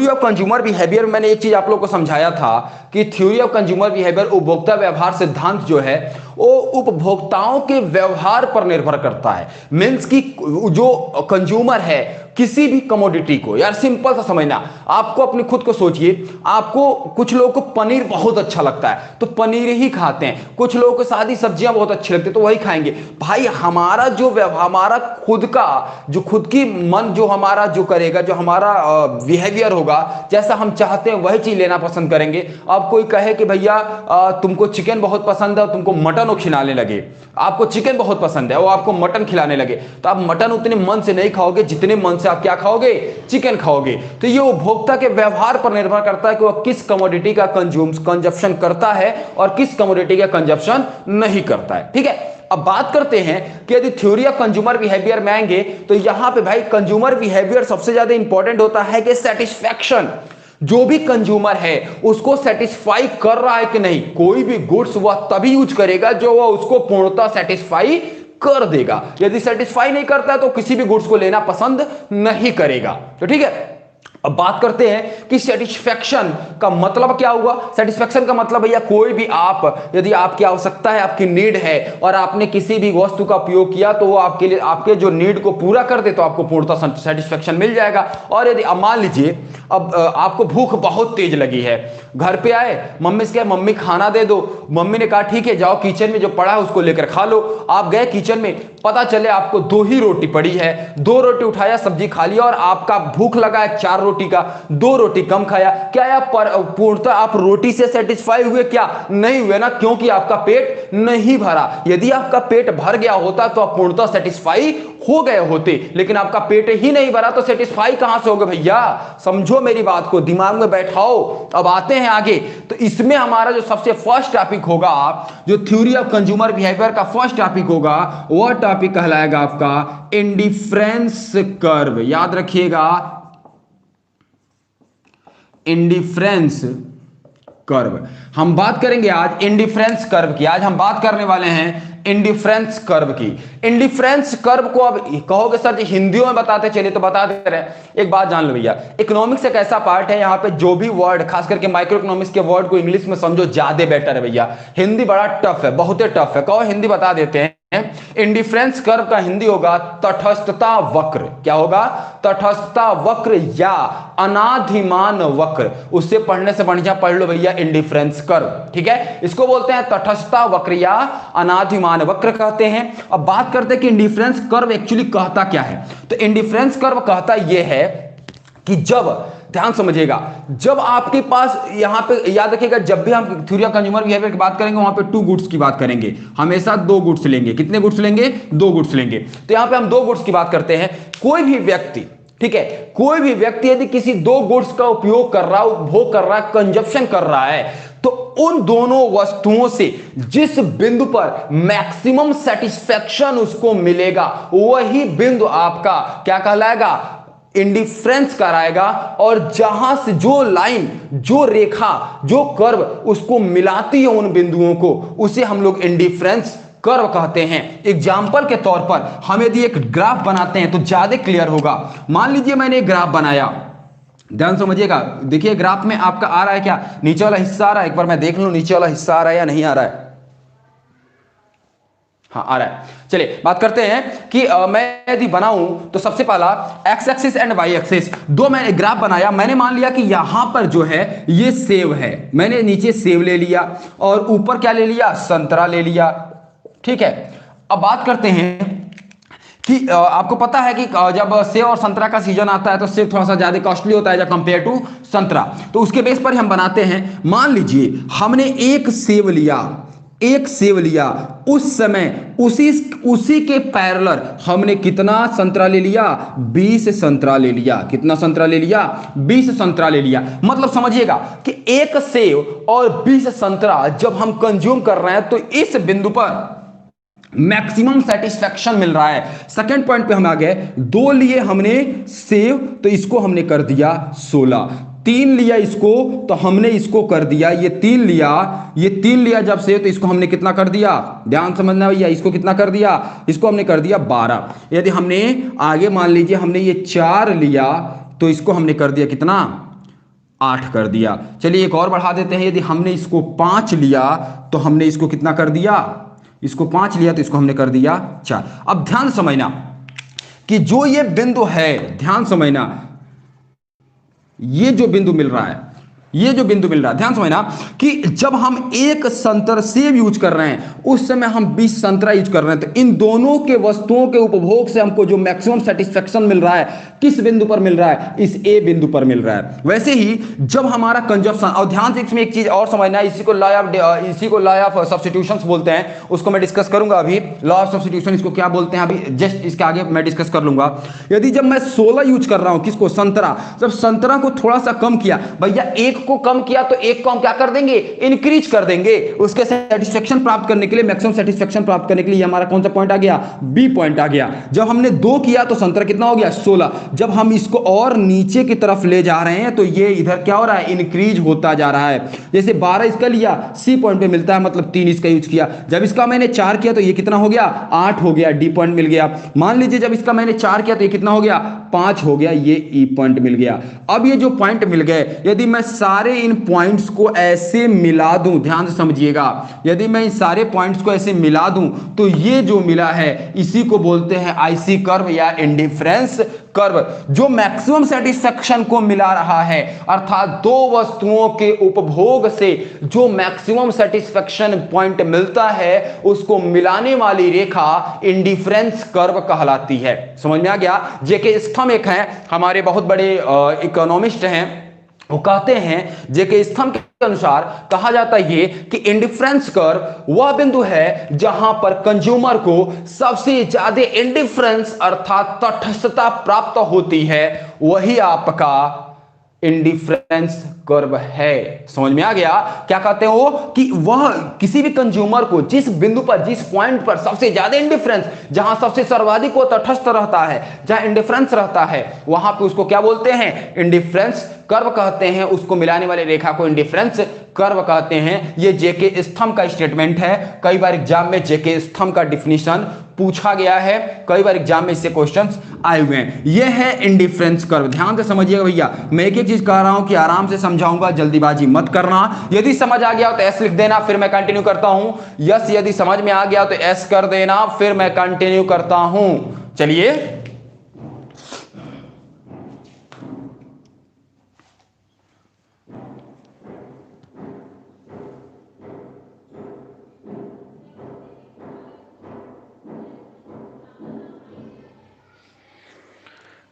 Of consumer behaviour, मैंने एक चीज आप लोगों को समझाया था कि थ्योरी ऑफ कंज्यूमर बिहेवियर, उपभोक्ता व्यवहार सिद्धांत जो है वो उपभोक्ताओं के व्यवहार पर निर्भर करता है। मीन्स कि जो कंज्यूमर है किसी भी कमोडिटी को, यार सिंपल सा समझना, आपको अपने खुद को सोचिए, आपको कुछ लोगों को पनीर बहुत अच्छा लगता है तो पनीर ही खाते हैं, कुछ लोगों को सादी सब्जियां बहुत अच्छी लगती है तो वही खाएंगे। भाई हमारा जो हमारा खुद का जो खुद की मन जो हमारा जो करेगा, जो हमारा बिहेवियर होगा, जैसा हम चाहते हैं वही चीज लेना पसंद करेंगे। अब कोई कहे कि भैया तुमको चिकन बहुत पसंद है और तुमको मटन वो खिलाने लगे, आपको चिकन बहुत पसंद है वो आपको मटन खिलाने लगे, तो आप मटन उतने मन से नहीं खाओगे जितने मन से आप क्या खाओगे, चिकन खाओगे। तो ये उपभोक्ता के व्यवहार पर निर्भर करता है कि वह किस कमोडिटी का कंजप्शन करता है और किस कमोडिटी का कंजप्शन नहीं करता है। ठीक है, अब बात करते हैं कि यदि थ्योरी ऑफ कंज्यूमर बिहेवियर में आएंगे तो यहां पे भाई कंज्यूमर बिहेवियर सबसे ज्यादा इंपॉर्टेंट होता है कि सेटिस्फैक्शन, जो भी कंज्यूमर है उसको सेटिस्फाई कर रहा है कि नहीं। कोई भी गुड्स वह तभी यूज करेगा जो वह उसको पूर्णतः सेटिस्फाई कर देगा, यदि सेटिस्फाई नहीं करता है तो किसी भी गुड्स को लेना पसंद नहीं करेगा। तो ठीक है, अब बात करते हैं कि सेटिस्फैक्शन का मतलब क्या हुआ। सेटिस्फैक्शन का मतलब भैया कोई भी आप, यदि आपकी आवश्यकता है, आपकी नीड है और आपने किसी भी वस्तु का उपयोग किया तो वो आपके लिए, आपके जो नीड को पूरा कर दे तो आपको पूर्णतः सेटिस्फैक्शन मिल जाएगा। और यदि अब मान लीजिए अब आपको भूख बहुत तेज लगी है, घर पे आए, मम्मी से कहा मम्मी खाना दे दो, मम्मी ने कहा ठीक है जाओ किचन में जो पड़ा है उसको लेकर खा लो। आप गए किचन में, पता चले आपको 2 ही रोटी पड़ी है, 2 रोटी उठाया, सब्जी खा लिया और आपका भूख लगा है 4 रोटी का, 2 रोटी कम खाया। क्या आप पूर्णतः आप रोटी से सेटिस्फाई हुए? क्या नहीं हुए ना, क्योंकि आपका पेट नहीं भरा। यदि आपका पेट भर गया होता तो आप पूर्णतः सेटिस्फाई हो गए होते, लेकिन आपका पेट ही नहीं भरा तो सेटिस्फाई कहां से होगा भैया। समझो मेरी बात को, दिमाग में बैठाओ। अब आते हैं आगे, तो इसमें हमारा जो सबसे फर्स्ट टॉपिक होगा, जो थ्योरी ऑफ कंज्यूमर बिहेवियर का फर्स्ट टॉपिक होगा, वह टॉपिक कहलाएगा आपका इंडिफरेंस कर्व। याद रखिएगा, इंडिफरेंस कर्व। हम बात करेंगे आज इंडिफरेंस कर्व की। आज हम बात करने वाले हैं इंडिफरेंस कर्व की। इंडिफरेंस कर्व को अब कहोगे सर जी हिंदियों में बताते, चलिए तो बता दे रहे हैं। एक बात जान लो भैया, इकोनॉमिक्स एक ऐसा पार्ट है, यहाँ पे जो भी वर्ड, खास करके माइक्रो इकोनॉमिक्स के वर्ड को इंग्लिश में समझो ज्यादा बेटर है भैया। हिंदी बड़ा टफ है, बहुत टफ है। कहो हिंदी बता देते हैं। इंडिफरेंस कर्व का हिंदी होगा तटस्थता वक्र। क्या होगा? तटस्थता वक्र या अनाधिमान वक्र। उससे पढ़ने से बढ़िया पढ़ लो भैया इंडिफरेंस कर्व। ठीक है, इसको बोलते हैं तटस्थता वक्र या अनाधिमान वक्र कहते हैं। अब बात करते हैं कि इंडिफरेंस कर्व एक्चुअली कहता क्या है। तो इंडिफरेंस कर्व कहता यह है कि जब, ध्यान समझिएगा, जब आपके पास, यहां पे याद रखिएगा, जब भी हम थ्योरी ऑफ कंज्यूमर बिहेवियर की बात करेंगे वहां पे 2 गुड्स की बात करेंगे, हमेशा 2 गुड्स लेंगे। कितने गुड्स लेंगे? 2 गुड्स लेंगे। तो यहां पे हम 2 गुड्स की बात करते हैं। कोई भी व्यक्ति, ठीक है, कोई भी व्यक्ति यदि किसी 2 गुड्स का उपयोग कर रहा है, उपभोग कर रहा है, कंजप्शन कर रहा है, तो उन दोनों वस्तुओं से जिस बिंदु पर मैक्सिमम सेटिस्फैक्शन उसको मिलेगा वही बिंदु आपका क्या कहलाएगा? इंडिफरेंस कराएगा। और जहां से जो लाइन, जो रेखा, जो कर्व उसको मिलाती है उन बिंदुओं को, उसे हम लोग इंडिफरेंस कर्व कहते हैं। एग्जाम्पल के तौर पर हम यदि एक ग्राफ बनाते हैं तो ज्यादा क्लियर होगा। मान लीजिए मैंने एक ग्राफ बनाया, ध्यान समझिएगा। देखिए ग्राफ में आपका आ रहा है क्या? नीचे वाला हिस्सा आ रहा है? एक बार मैं देख लूं नीचे वाला हिस्सा आ रहा है या नहीं आ रहा है। हाँ आ रहा है। चलिए बात करते हैं कि मैं यदि बनाऊं तो सबसे पहला X axis and Y axis, 2 मैंने ग्राफ बनाया। मैंने मान लिया कि यहां पर जो है ये सेव है, मैंने नीचे सेव ले लिया और ऊपर क्या ले लिया? संतरा ले लिया। ठीक है, अब बात करते हैं कि आपको पता है कि जब सेब और संतरा का सीजन आता है तो सेब थोड़ा सा ज्यादा कॉस्टली होता है जब कंपेयर टू संतरा। तो उसके बेस पर हम बनाते हैं। मान लीजिए हमने एक सेब लिया, उस समय उसी के पैरेलल हमने कितना संतरा ले लिया? 20 संतरा ले लिया। कितना संतरा ले लिया? 20 संतरा ले लिया। मतलब समझिएगा कि एक सेब और 20 संतरा जब हम कंज्यूम कर रहे हैं तो इस बिंदु पर मैक्सिमम सेटिस्फैक्शन मिल रहा है। सेकंड पॉइंट पे हम आ गए, 2 लिए हमने सेव तो इसको हमने कर दिया 16, 3 लिया इसको तो हमने इसको कर दिया, ये 3 लिया जब सेव तो इसको हमने कितना कर दिया? ध्यान समझना भैया, इसको कितना कर दिया? इसको हमने कर दिया 12। यदि हमने आगे मान लीजिए हमने ये 4 लिया तो इसको हमने कर दिया कितना? 8 कर दिया। चलिए एक और बढ़ा देते हैं, यदि हमने इसको 5 लिया तो हमने इसको कितना कर दिया, इसको 5 लिया तो इसको हमने कर दिया 4। अब ध्यान समझना कि जो ये बिंदु है, ध्यान समझना, ये जो बिंदु मिल रहा है, ये जो बिंदु मिल रहा है, ध्यान समझना कि जब हम एक संतर सेब यूज कर रहे हैं उस समय हम 20 संतरा यूज कर रहे हैं, तो इन दोनों के वस्तुओं के उपभोग से हमको जो मैक्सिमम सेटिस्फेक्शन मिल रहा है किस बिंदु पर मिल रहा है, इस ए बिंदु पर मिल रहा है। वैसे ही जब हमारा कंजप्शन, और ध्यान से इसमें एक चीज और समझना है, इसी को लॉ ऑफ सब्स्टिट्यूशंस बोलते हैं, उसको मैं डिस्कस करूंगा अभी। लॉ ऑफ सब्स्टिट्यूशन इसको क्या बोलते हैं अभी जस्ट इसके आगे मैं डिस्कस कर लूंगा। यदि जब मैं 16 यूज कर रहा हूं, किसको, संतरा, जब संतरा को थोड़ा सा कम किया, भैया एक को कम किया तो एक को हम क्या कर देंगे, इंक्रीज कर देंगे, उसके सेटिस्फेक्शन प्राप्त करने के लिए, मैक्सिमम सेटिस्फेक्शन प्राप्त करने के लिए हमारा कौन सा पॉइंट आ गया, बी पॉइंट आ गया। जब हमने 2 किया तो संतरा कितना हो गया, 16। जब हम इसको और नीचे की तरफ ले जा रहे हैं तो ये इधर क्या हो रहा है, इंक्रीज होता जा रहा है। जैसे 12 इसका लिया, सी पॉइंट पे मिलता है, मतलब 3 इसका यूज किया। जब इसका मैंने 4 किया तो ये कितना हो गया, 8 हो गया, डी पॉइंट मिल गया। मान लीजिए जब इसका मैंने 4 किया तो ये कितना हो गया, 5 हो गया, ये ई पॉइंट मिल गया। अब ये जो पॉइंट मिल गए, यदि मैं सारे इन पॉइंट्स को ऐसे मिला दूं, ध्यान से समझिएगा, यदि मैं इन सारे पॉइंट्स को ऐसे मिला दूं तो ये जो मिला है इसी को बोलते हैं आईसी कर्व या इंडिफरेंस कर्व, जो मैक्सिमम सेटिस्फेक्शन को मिला रहा है। अर्थात दो वस्तुओं के उपभोग से जो मैक्सिमम सेटिस्फेक्शन पॉइंट मिलता है उसको मिलाने वाली रेखा इंडिफरेंस कर्व कहलाती है। समझ में आ गया। जेके स्तंभ एक है, हमारे बहुत बड़े इकोनॉमिस्ट हैं, वो कहते हैं जेके स्तंभ के अनुसार कहा जाता है ये कि इंडिफरेंस कर्व वह बिंदु है जहां पर कंज्यूमर को सबसे ज्यादा इंडिफरेंस अर्थात तटस्थता प्राप्त होती है, वही आपका इंडिफरेंस कर्व है। समझ में आ गया। क्या कहते हैं वो कि वह किसी भी कंज्यूमर को जिस बिंदु पर, जिस पॉइंट पर सबसे ज्यादा इंडिफरेंस, जहां सबसे सर्वाधिक वो तटस्थ रहता है, जहां इंडिफरेंस रहता है, वहां पे उसको क्या बोलते हैं, इंडिफरेंस कर्व कहते हैं। उसको मिलाने वाली रेखा को इंडिफरेंस कर्व कहते हैं। ये जेके स्तंभ का स्टेटमेंट है। कई बार एग्जाम में जेके स्तंभ का डिफिनीशन पूछा गया है, कई बार एग्जाम में इससे क्वेश्चंस आए हुए हैं। ये है इंडिफरेंस कर्व। ध्यान से समझिएगा भैया, मैं एक एक चीज कह रहा हूं कि आराम से समझाऊंगा, जल्दीबाजी मत करना। यदि समझ आ गया तो एस लिख देना, फिर मैं कंटिन्यू करता हूं। यस, यदि समझ में आ गया तो एस कर देना, फिर मैं कंटिन्यू करता हूं। चलिए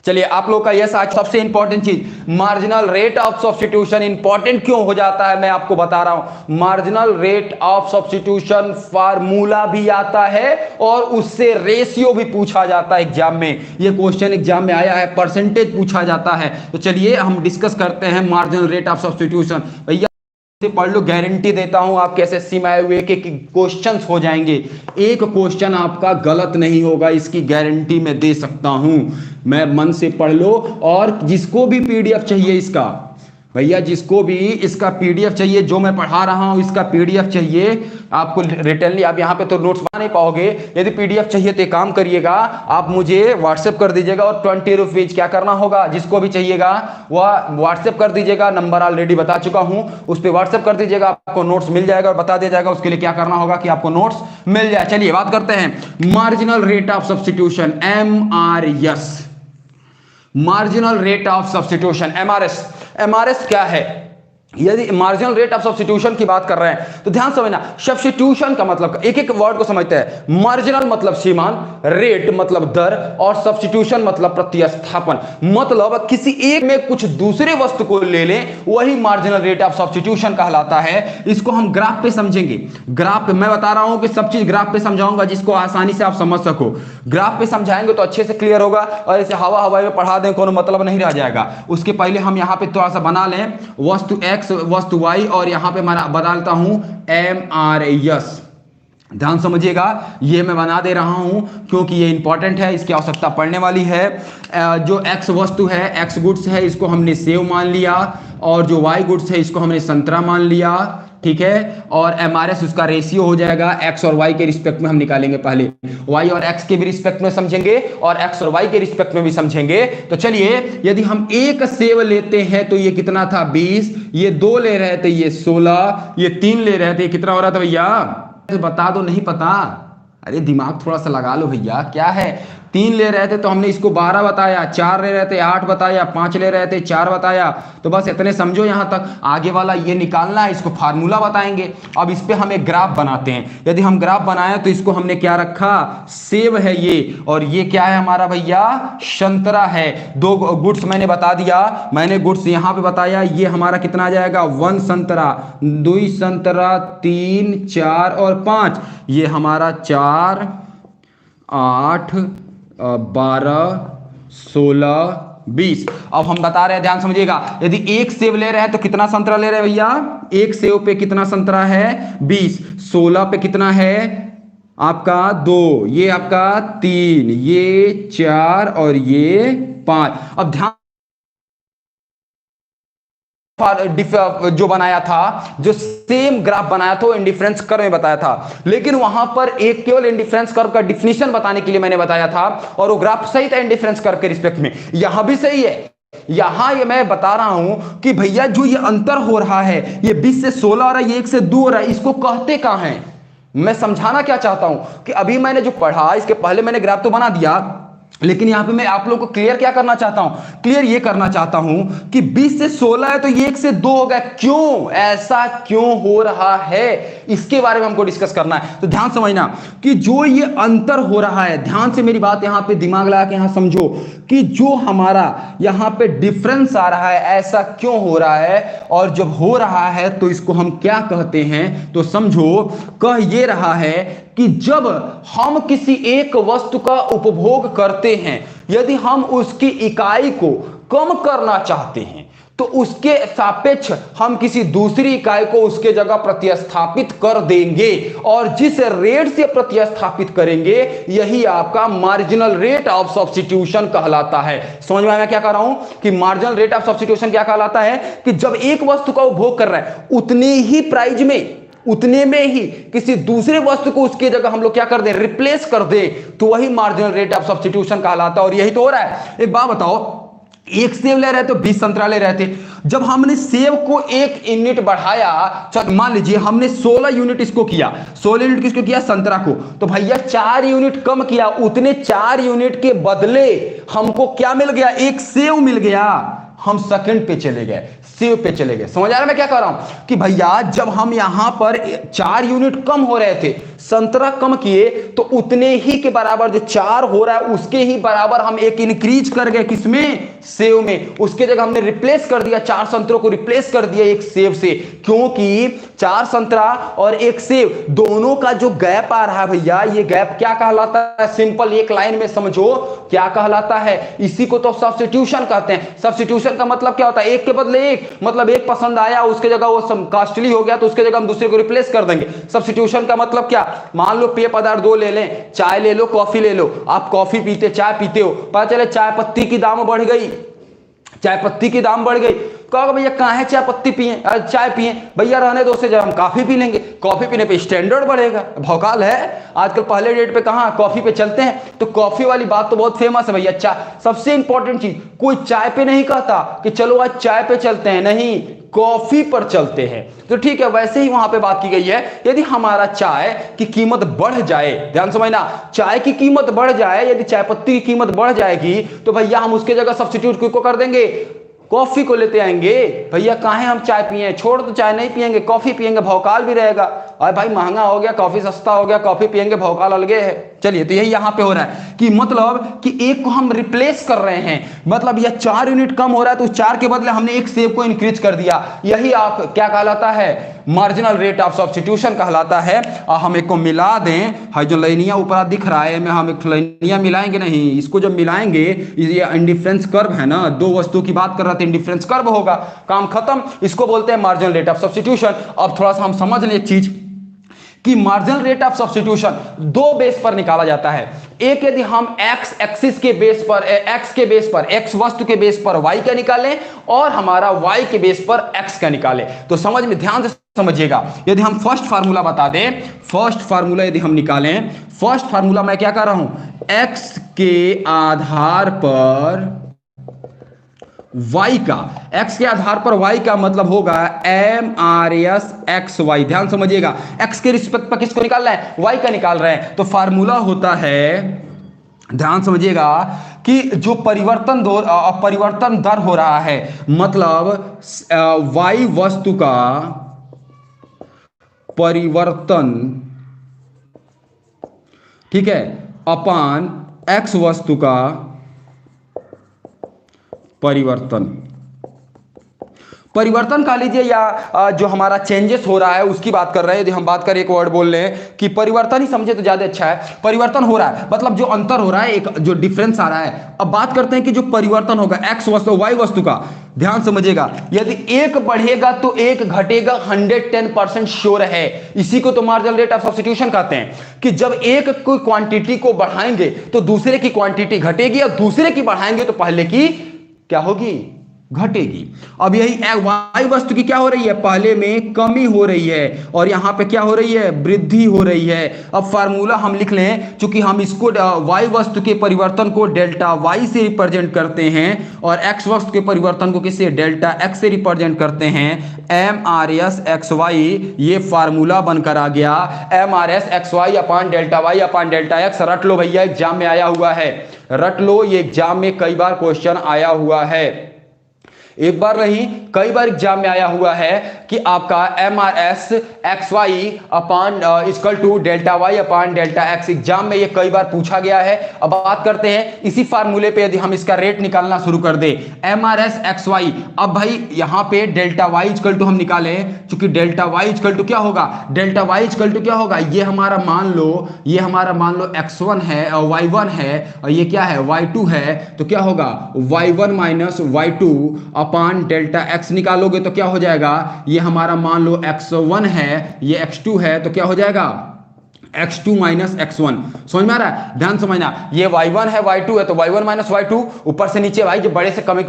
चलिए आप लोग का यस। आज सबसे इंपॉर्टेंट चीज, marginal rate of substitution. Important क्यों हो जाता है मैं आपको बता रहा हूं। Marginal rate of substitution formula भी आता है और उससे रेशियो भी पूछा जाता है एग्जाम में। ये क्वेश्चन एग्जाम में आया है, परसेंटेज पूछा जाता है। तो चलिए हम डिस्कस करते हैं मार्जिनल रेट ऑफ सब्स्टिट्यूशन। भैया पढ़ लो, गारंटी देता हूं आपके एसएससी में आए हुए कि क्वेश्चंस हो जाएंगे, एक क्वेश्चन आपका गलत नहीं होगा, इसकी गारंटी मैं दे सकता हूं। मैं मन से पढ़ लो। और जिसको भी पीडीएफ चाहिए इसका, भैया जिसको भी इसका पीडीएफ चाहिए, जो मैं पढ़ा रहा हूं इसका पीडीएफ चाहिए आपको रिटर्नली, आप यहां पे तो नोट्स बना नहीं पाओगे। यदि पीडीएफ चाहिए तो एक काम करिएगा, आप मुझे व्हाट्सएप कर दीजिएगा और 20 रुपीज क्या करना होगा, जिसको भी चाहिएगा वह व्हाट्सएप कर दीजिएगा। नंबर ऑलरेडी बता चुका हूं, उस पर व्हाट्सएप कर दीजिएगा, आपको नोट्स मिल जाएगा और बता दिया जाएगा उसके लिए क्या करना होगा कि आपको नोट्स मिल जाए। चलिए बात करते हैं marginal rate of substitution, MRS, marginal rate of substitution, MRS। MRS क्या है? यदि मार्जिनल रेट ऑफ सब्स्टिट्यूशन की बात कर रहे हैं तो ध्यान समझना, सब्स्टिट्यूशन का मतलब, एक एक वर्ड को समझते हैं। मार्जिनल मतलब सीमांत, रेट मतलब दर, और सब्स्टिट्यूशन मतलब प्रतिस्थापन। मतलब किसी एक में कुछ दूसरे वस्तु को ले लें, वही मार्जिनल रेट ऑफ सब्स्टिट्यूशन कहलाता है। इसको हम ग्राफ पे समझेंगे। ग्राफ पे मैं बता रहा हूं कि सब चीज ग्राफ पे समझाऊंगा जिसको आसानी से आप समझ सको। ग्राफ पे समझाएंगे तो अच्छे से क्लियर होगा, और ऐसे हवा हवाई में पढ़ा दें कोनो मतलब नहीं रह जाएगा। उसके पहले हम यहाँ पे थोड़ा सा बना लें, वस्तु एक्स वस्तु y, और यहां पे मैं बना लेता हूं MRS। ध्यान समझिएगा, ये मैं बना दे रहा हूं क्योंकि ये इंपॉर्टेंट है, इसकी आवश्यकता पड़ने वाली है। जो x वस्तु है, x गुड्स है, इसको हमने सेव मान लिया। और जो वाई गुड्स है इसको हमने संतरा मान लिया, ठीक है, और एमआरएस उसका रेशियो हो जाएगा, एक्स और वाई के रिस्पेक्ट में हम निकालेंगे, पहले वाई और एक्स के भी रिस्पेक्ट में समझेंगे और एक्स और वाई के रिस्पेक्ट में भी समझेंगे। तो चलिए, यदि हम एक सेव लेते हैं तो ये कितना था 20, ये 2 ले रहे थे ये 16, ये 3 ले रहे थे, कितना हो रहा था भैया, बता दो, नहीं पता, अरे दिमाग थोड़ा सा लगा लो भैया, क्या है, 3 ले रहे थे तो हमने इसको 12 बताया, 4 ले रहे थे 8 बताया, 5 ले रहे थे 4 बताया, तो बस इतने समझो यहां तक। आगे वाला ये निकालना है, इसको फार्मूला बताएंगे। अब इस पे हम एक ग्राफ बनाते हैं। यदि हम ग्राफ बनाए तो इसको हमने क्या रखा, सेब है ये, और ये क्या है हमारा भैया, संतरा है। 2 गुड्स मैंने बता दिया, मैंने गुड्स यहां पे बताया, ये हमारा कितना आ जाएगा, 1 संतरा, 2 संतरा, 3 4 और 5, ये हमारा 4 8 12 16 20। अब हम बता रहे हैं, ध्यान समझिएगा, यदि एक सेब ले रहे हैं तो कितना संतरा ले रहे हैं भैया, एक सेब पे कितना संतरा है 20, 16 पे कितना है आपका 2, ये आपका 3, ये 4 और ये 5। अब ध्यान, जो बनाया था, जो सेम ग्राफ बनाया था, इंडिफरेंस कर्व में बताया था, लेकिन वहां पर एक केवल इंडिफरेंस कर्व का डिफिनीशन बताने के लिए मैंने बताया था, और वो ग्राफ सही था इंडिफरेंस कर्व के रिस्पेक्ट में। यहां भी सही है, यहां ये मैं बता रहा हूं कि भैया जो ये अंतर हो रहा है, ये 20 से 16 हो रहा है, ये 1 से 2 हो रहा है, इसको कहते कहां है। मैं समझाना क्या चाहता हूं कि अभी मैंने जो पढ़ा, इसके पहले मैंने ग्राफ तो बना दिया, लेकिन यहां पे मैं आप लोगों को क्लियर क्या करना चाहता हूं, क्लियर ये करना चाहता हूं कि 20 से 16 है तो ये 1 से 2 हो गया, क्यों, ऐसा क्यों हो रहा है, इसके बारे में हमको डिस्कस करना है। तो ध्यान समझना कि जो ये अंतर हो रहा है, ध्यान से मेरी बात यहां पे दिमाग लगा के यहां समझो कि जो हमारा यहां पे डिफरेंस आ रहा है, ऐसा क्यों हो रहा है, और जब हो रहा है तो इसको हम क्या कहते हैं, तो समझो, कह ये रहा है कि जब हम किसी एक वस्तु का उपभोग करते हैं, यदि हम उसकी इकाई को कम करना चाहते हैं तो उसके सापेक्ष हम किसी दूसरी इकाई को उसके जगह प्रतिस्थापित कर देंगे, और जिस रेट से प्रतिस्थापित करेंगे यही आपका मार्जिनल रेट ऑफ सब्स्टिट्यूशन कहलाता है। समझ में मैं क्या कह रहा हूं कि मार्जिनल रेट ऑफ सब्स्टिट्यूशन क्या कहलाता है कि जब एक वस्तु का उपभोग कर रहा है, उतने ही प्राइस में, उतने में ही किसी दूसरे वस्तु को उसकी जगह हम लोग क्या कर दें, रिप्लेस कर दे, तो वही मार्जिनल रेट ऑफ सब्स्टिट्यूशन कहलाता है। और यही तो हो रहा है। एक बात बताओ, एक सेब ले रहे थे, 20 संतरा ले रहे थे, जब हमने सेब को 1 यूनिट बढ़ाया, मान लीजिए हमने 16 यूनिट इसको किया, 16 यूनिट किसको किया, संतरा को, तो भैया 4 यूनिट कम किया, उतने 4 यूनिट के बदले हमको क्या मिल गया, एक सेब मिल गया। हम सेकंड पे चले गए, सेव पे चले गए। समझ आ रहा है मैं क्या कह रहा हूं कि भैया जब हम यहां पर 4 यूनिट कम हो रहे थे, संतरा कम किए, तो उतने ही के बराबर जो 4 हो रहा है उसके ही बराबर हम एक इंक्रीज कर गए, किसमें, सेव में। उसके जगह हमने रिप्लेस कर दिया, 4 संतरों को रिप्लेस कर दिया एक सेव से, क्योंकि 4 संतरा और एक सेव दोनों का जो गैप आ रहा है भैया, ये गैप क्या कहलाता है, सिंपल एक लाइन में समझो क्या कहलाता है, इसी को तो सब्स्टिट्यूशन कहते हैं। सब्स्टिट्यूशन का मतलब क्या होता है, एक के बदले एक, मतलब एक पसंद आया, उसके जगह वो कॉस्टली हो गया तो उसके जगह हम दूसरे को रिप्लेस कर देंगे। सब्स्टिट्यूशन का मतलब क्या, मान लो पेय पदार्थ 2 ले लें, चाय ले लो, कॉफी ले लो, आप कॉफी पीते, चाय पीते हो, पता चले चाय पत्ती की दाम बढ़ गई, चाय पत्ती की दाम बढ़ गई, कहोगे भैया कहाँ है चाय पत्ती पिए, चाय पिए, भैया रहने दो, से जब हम कॉफी पी लेंगे, कॉफी पीने पे स्टैंडर्ड बढ़ेगा, भौकाल है आजकल, पहले डेट पे कहाँ कॉफी पे चलते हैं, तो कॉफी वाली बात तो बहुत फेमस है भैया। चाय सबसे इंपॉर्टेंट चीज, कोई चाय पे नहीं कहता कि चलो आज चाय पे चलते हैं, नहीं, कॉफी पर चलते हैं। तो ठीक है, वैसे ही वहां पे बात की गई है, यदि हमारा चाय की कीमत बढ़ जाए, ध्यान समझना, चाय की कीमत बढ़ जाए, यदि चाय पत्ती की कीमत बढ़ जाएगी तो भैया हम उसके जगह सब्स्टिट्यूट को कर देंगे, कॉफी को लेते आएंगे। भैया काहे हम चाय पिए, छोड़ तो चाय नहीं पिएंगे, कॉफी पिएंगे, भौकाल भी रहेगा, अरे भाई महंगा हो गया, कॉफी सस्ता हो गया, कॉफी पिएंगे, भौकाल अलगे है। चलिए, तो यही यहां पे हो रहा है कि मतलब कि एक को हम रिप्लेस कर रहे हैं, मतलब यह 4 यूनिट कम हो रहा है तो उस 4 के बदले हमने एक सेब को इंक्रीज कर दिया, यही आप क्या कहलाता है, मार्जिनल रेट ऑफ सब्स्टिट्यूशन कहलाता है। और हम एक को मिला दें, है जो लाइनिया ऊपर दिख रहा है, मैं हम एक लाइनिया मिलाएंगे नहीं, इसको जब मिलाएंगे, ये इंडिफरेंस कर्व है ना, 2 वस्तु की बात कर रहे थे, इंडिफरेंस कर्व होगा, काम खत्म, इसको बोलते हैं मार्जिनल रेट ऑफ सब्स्टिट्यूशन। अब थोड़ा सा हम समझ लें एक चीज कि marginal rate of substitution 2 base पर निकाला जाता है। एक यदि हम एक्स एक्सिस के बेस पर, एक्स के बेस पर, एक्स वस्तु के बेस पर वाई का निकालें और हमारा वाई के बेस पर एक्स का निकालें। तो समझ में ध्यान से समझिएगा, यदि हम फर्स्ट फार्मूला बता दें, फर्स्ट फार्मूला यदि हम निकालें, फर्स्ट फार्मूला मैं क्या कर रहा हूं, एक्स के आधार पर y का, x के आधार पर y का मतलब होगा M R S X Y. ध्यान समझिएगा, x के रिस्पेक्ट पर किसको निकाल रहे हैं, y का निकाल रहे हैं। तो फार्मूला होता है, ध्यान समझिएगा, कि जो परिवर्तन दर हो रहा है, मतलब y वस्तु का परिवर्तन, ठीक है, अपान x वस्तु का परिवर्तन कह लीजिए, या जो हमारा चेंजेस हो रहा है उसकी बात कर रहे हैं। यदि हम बात करें, एक वर्ड बोल लें कि परिवर्तन ही समझे तो ज्यादा अच्छा है। परिवर्तन हो रहा है मतलब जो अंतर हो रहा है, एक जो डिफरेंस आ रहा है। अब बात करते हैं कि जो परिवर्तन होगा एक्स वस्तु वाई वस्तु का, ध्यान समझिएगा, यदि एक बढ़ेगा तो एक घटेगा, 110% श्योर है। इसी को तो मार्जिनल रेट ऑफ सब्स्टिट्यूशन कहते हैं, कि जब एक कोई क्वांटिटी को बढ़ाएंगे तो दूसरे की क्वांटिटी घटेगी, और दूसरे की बढ़ाएंगे तो पहले की क्या होगी, घटेगी। अब यही वाई वस्तु की क्या हो रही है, पहले में कमी हो रही है और यहां पे क्या हो रही है, वृद्धि हो रही है। अब फार्मूला हम लिख लें, चूंकि हम इसको वाई वस्तु के परिवर्तन को डेल्टा वाई से रिप्रेजेंट करते हैं और एक्स वस्तु के परिवर्तन को किससे, डेल्टा एक्स से रिप्रेजेंट करते हैं, M R S X Y. ये फार्मूला बनकर आ गया, M R S X Y upon delta Y upon delta X. रट लो भैया, एग्जाम में आया हुआ है, रट लो, ये एग्जाम में कई बार क्वेश्चन आया हुआ है, एक बार नहीं कई बार एग्जाम में आया हुआ है कि आपका M R S X Y upon equal to delta Y upon delta X. Exam में ये कई बार पूछा गया है। अब बात करते हैं इसी फार्मूले पे, यदि हम इसका रेट निकालना शुरू कर दे, M R S X Y. अब भाई यहां पे डेल्टा वाई इक्वल टू हम निकालें, क्योंकि डेल्टा वाई इक्वल टू क्या होगा, डेल्टा वाई इक्वल टू क्या होगा, ये हमारा मान लो, ये हमारा मान लो x1 है और y1 है और ये क्या है, y2 है। तो क्या होगा, y1 माइनस y2 अपान डेल्टा x निकालोगे तो क्या हो जाएगा, ये हमारा मान लो x1 है, ये x2 है, तो क्या हो जाएगा x2 माइनस x1। समझ में आ रहा है, ध्यान समझना, ये y1 है y2 है, तो y1 माइनस y2, ऊपर से नीचे भाई जो बड़े से कमी,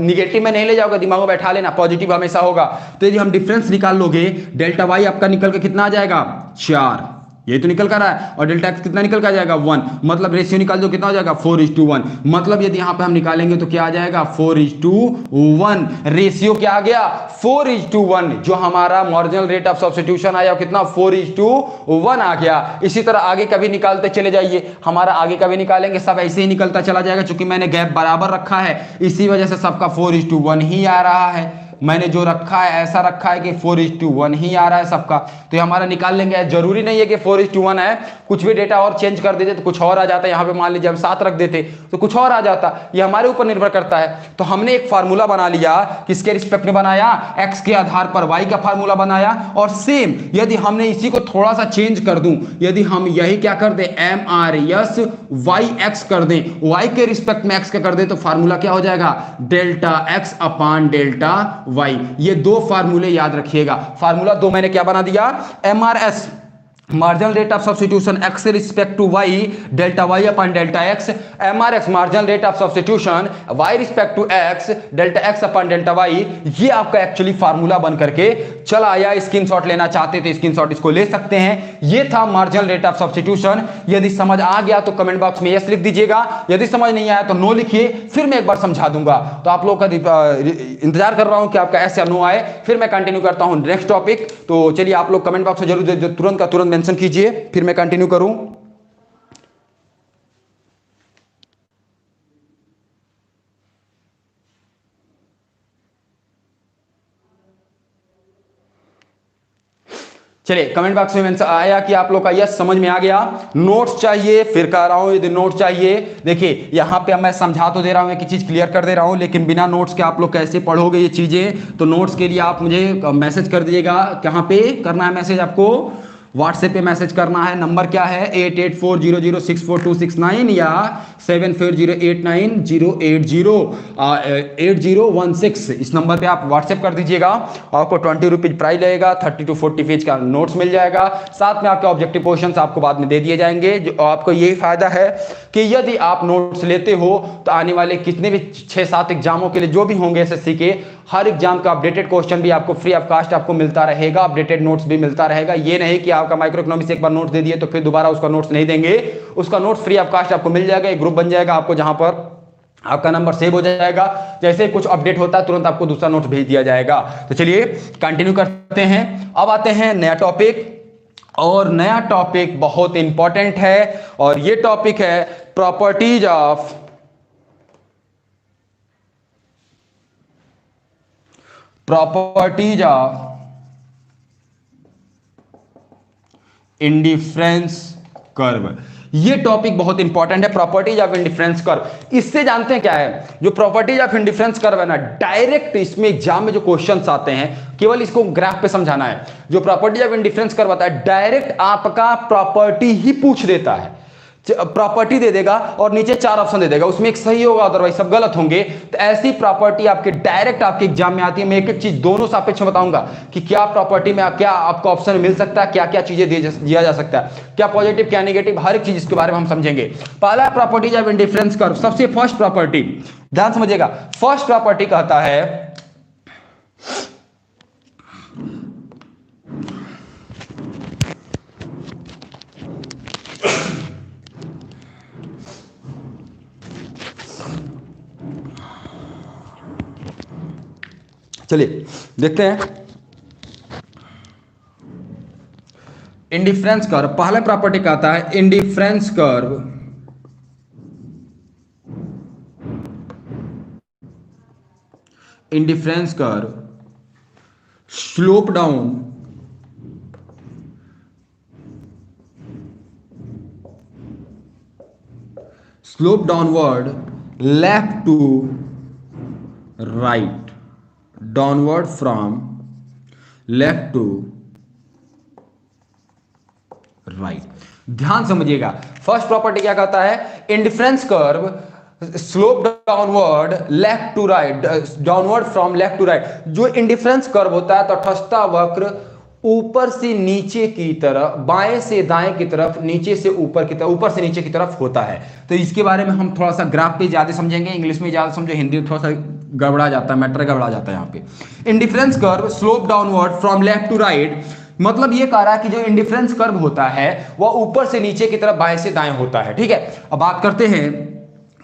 निगेटिव में नहीं ले जाओगे, दिमाग में बैठा लेना, पॉजिटिव हमेशा होगा। तो यदि हम डिफरेंस निकाल लोगे, डेल्टा y आपका निकल के कितना आ जाएगा, 4, ये तो निकल कर रहा है, और डेल्टा एक्स कितना निकल कर जाएगा, 1, मतलब रेशियो निकाल दो कितना हो जाएगा, 4:1। मतलब यदि यहां पे हम निकालेंगे तो क्या आ जाएगा, 4:1। रेशियो क्या आ गया, 4:1। जो हमारा मार्जिनल रेट ऑफ सब्स्टिट्यूशन आया कितना, 4:1 आ गया। इसी तरह आगे का भी निकालते चले जाइए, हमारा आगे का भी निकालेंगे, सब ऐसे ही निकलता चला जाएगा। चूंकि मैंने गैप बराबर रखा है, इसी वजह से सबका 4:1 ही आ रहा है। मैंने जो रखा है ऐसा रखा है कि 4:1 ही आ रहा है सबका, तो ये हमारा निकाल लेंगे। जरूरी नहीं है कि 4:1 है, कुछ भी डेटा और चेंज कर देते तो कुछ और आ जाता। यहाँ पे मान लीजिए हम 7 रख देते तो कुछ और आ जाता, ये हमारे ऊपर निर्भर करता है। तो हमने एक फार्मूला बना लिया, किसके रिस्पेक्ट में बनाया, एक्स के आधार पर वाई का फार्मूला बनाया। और सेम यदि हमने इसी को थोड़ा सा चेंज कर दूं, यदि हम यही क्या कर दें, M R S Y X कर दें, वाई के रिस्पेक्ट में एक्स का कर दें, तो फार्मूला क्या हो जाएगा, delta X upon delta Y. ये दो फार्मूले याद रखिएगा। फार्मूला 2 मैंने क्या बना दिया, M R S marginal rate of substitution X से respect to Y, delta Y upon delta X. M R X marginal rate of substitution Y respect to X, delta X upon delta Y. ये आपका actually formula बन करके चला आया। Screenshot लेना चाहते थे स्क्रीनशॉट इसको ले सकते हैं। ये था मार्जिनल रेट ऑफ सब्स्टिट्यूशन। यदि समझ आ गया तो कमेंट बॉक्स में यस लिख दीजिएगा, यदि समझ नहीं आया तो नो लिखिए, फिर मैं एक बार समझा दूंगा। तो आप लोग का इंतजार कर रहा हूं कि आपका ऐसे नो आए, फिर मैं कंटिन्यू करता हूं नेक्स्ट टॉपिक। तो चलिए आप लोग कमेंट बॉक्स में जरूर तुरंत का तुरंत मेंशन कीजिए, फिर मैं कंटिन्यू करूं। चलिए कमेंट बॉक्स में मेंशन आया कि आप लोग का यस समझ में आ गया। नोट्स चाहिए, फिर कह रहा हूं यदि नोट्स चाहिए, देखिए यहां पे मैं समझा तो दे रहा हूं, एक चीज क्लियर कर दे रहा हूं, लेकिन बिना नोट्स के आप लोग कैसे पढ़ोगे ये चीजें। तो नोट्स के लिए आप मुझे मैसेज कर दीजिएगा। कहां पे करना है मैसेज आपको, व्हाट्सएप पे मैसेज करना है। नंबर क्या है 8840064269 या 7408908016। इस नंबर पे आप व्हाट्सएप कर दीजिएगा। आपको 20 रुपीज प्राइस लगेगा, 30 to 40 पेज का नोट्स मिल जाएगा, साथ में आपके ऑब्जेक्टिव क्वेश्चंस आपको बाद में दे दिए जाएंगे। जो आपको यही फायदा है कि यदि आप नोट्स लेते हो तो आने वाले कितने भी 6-7 एग्जामों के लिए जो भी होंगे एसएससी के, हर एग्जाम का अपडेटेड क्वेश्चन भी आपको फ्री ऑफ कास्ट आपको मिलता रहेगा, अपडेटेड नोट्स भी मिलता रहेगा। ये नहीं कि आपका माइक्रो इकोनॉमिक्स एक बार नोट्स दे दिए तो फिर दोबारा उसका नोट्स नहीं देंगे, उसका नोट्स फ्री ऑफ कास्ट आपको मिल जाएगा। एक ग्रुप बन जाएगा आपको, जहां पर आपका नंबर सेव हो जाएगा, जैसे कुछ अपडेट होता है तुरंत आपको दूसरा नोट्स भेज दिया जाएगा। तो चलिए कंटिन्यू करते हैं। अब आते हैं नया टॉपिक, और नया टॉपिक बहुत इंपॉर्टेंट है, और ये टॉपिक है प्रॉपर्टीज ऑफ इंडिफरेंस कर्व। ये टॉपिक बहुत इंपॉर्टेंट है, प्रॉपर्टीज ऑफ इंडिफरेंस कर्व। इससे जानते हैं क्या है, जो प्रॉपर्टीज ऑफ इंडिफरेंस कर्व है ना, डायरेक्ट इसमें एग्जाम में जो क्वेश्चंस आते हैं, केवल इसको ग्राफ पे समझाना है। जो प्रॉपर्टीज ऑफ इंडिफरेंस कर्व आता है, डायरेक्ट आपका प्रॉपर्टी ही पूछ देता है, प्रॉपर्टी दे देगा और नीचे 4 ऑप्शन दे देगा, उसमें एक सही होगा, अदरवाइज सब गलत होंगे। तो ऐसी प्रॉपर्टी आपके डायरेक्ट आपके एग्जाम में आती है। मैं एक एक चीज दोनों सापेक्ष बताऊंगा कि क्या प्रॉपर्टी में क्या आपको ऑप्शन मिल सकता है, क्या क्या चीजें दिया जा सकता है, क्या पॉजिटिव क्या नेगेटिव, हर एक चीज इसके बारे में हम समझेंगे। पहला प्रॉपर्टीज ऑफ इंडिफरेंस कर्व, सबसे फर्स्ट प्रॉपर्टी ध्यान समझिएगा। फर्स्ट प्रॉपर्टी कहता है चलिए देखते हैं इंडिफरेंस कर्व। पहला प्रॉपर्टी का आता है indifference curve slope downward left to right, downward from left to right. ध्यान समझिएगा, फर्स्ट प्रॉपर्टी क्या कहता है, indifference curve slope downward left to right, downward from left to right. जो इंडिफरेंस कर्व होता है, तटस्थता वक्र ऊपर से नीचे की तरफ, बाएं से दाएं की तरफ, नीचे से ऊपर की तरफ, ऊपर से नीचे की तरफ होता है। तो इसके बारे में हम थोड़ा सा ग्राफ पे ज्यादा समझेंगे, इंग्लिश में ज्यादा समझो, हिंदी में थोड़ा सा गड़बड़ा जाता है, मैटर गड़बड़ा जाता है यहाँ पे। Indifference curve slope downward from left to right, मतलब ये कह रहा है कि जो इंडिफरेंस कर्व होता है वह ऊपर से नीचे की तरफ, बाएं से दाएं होता है। ठीक है, अब बात करते हैं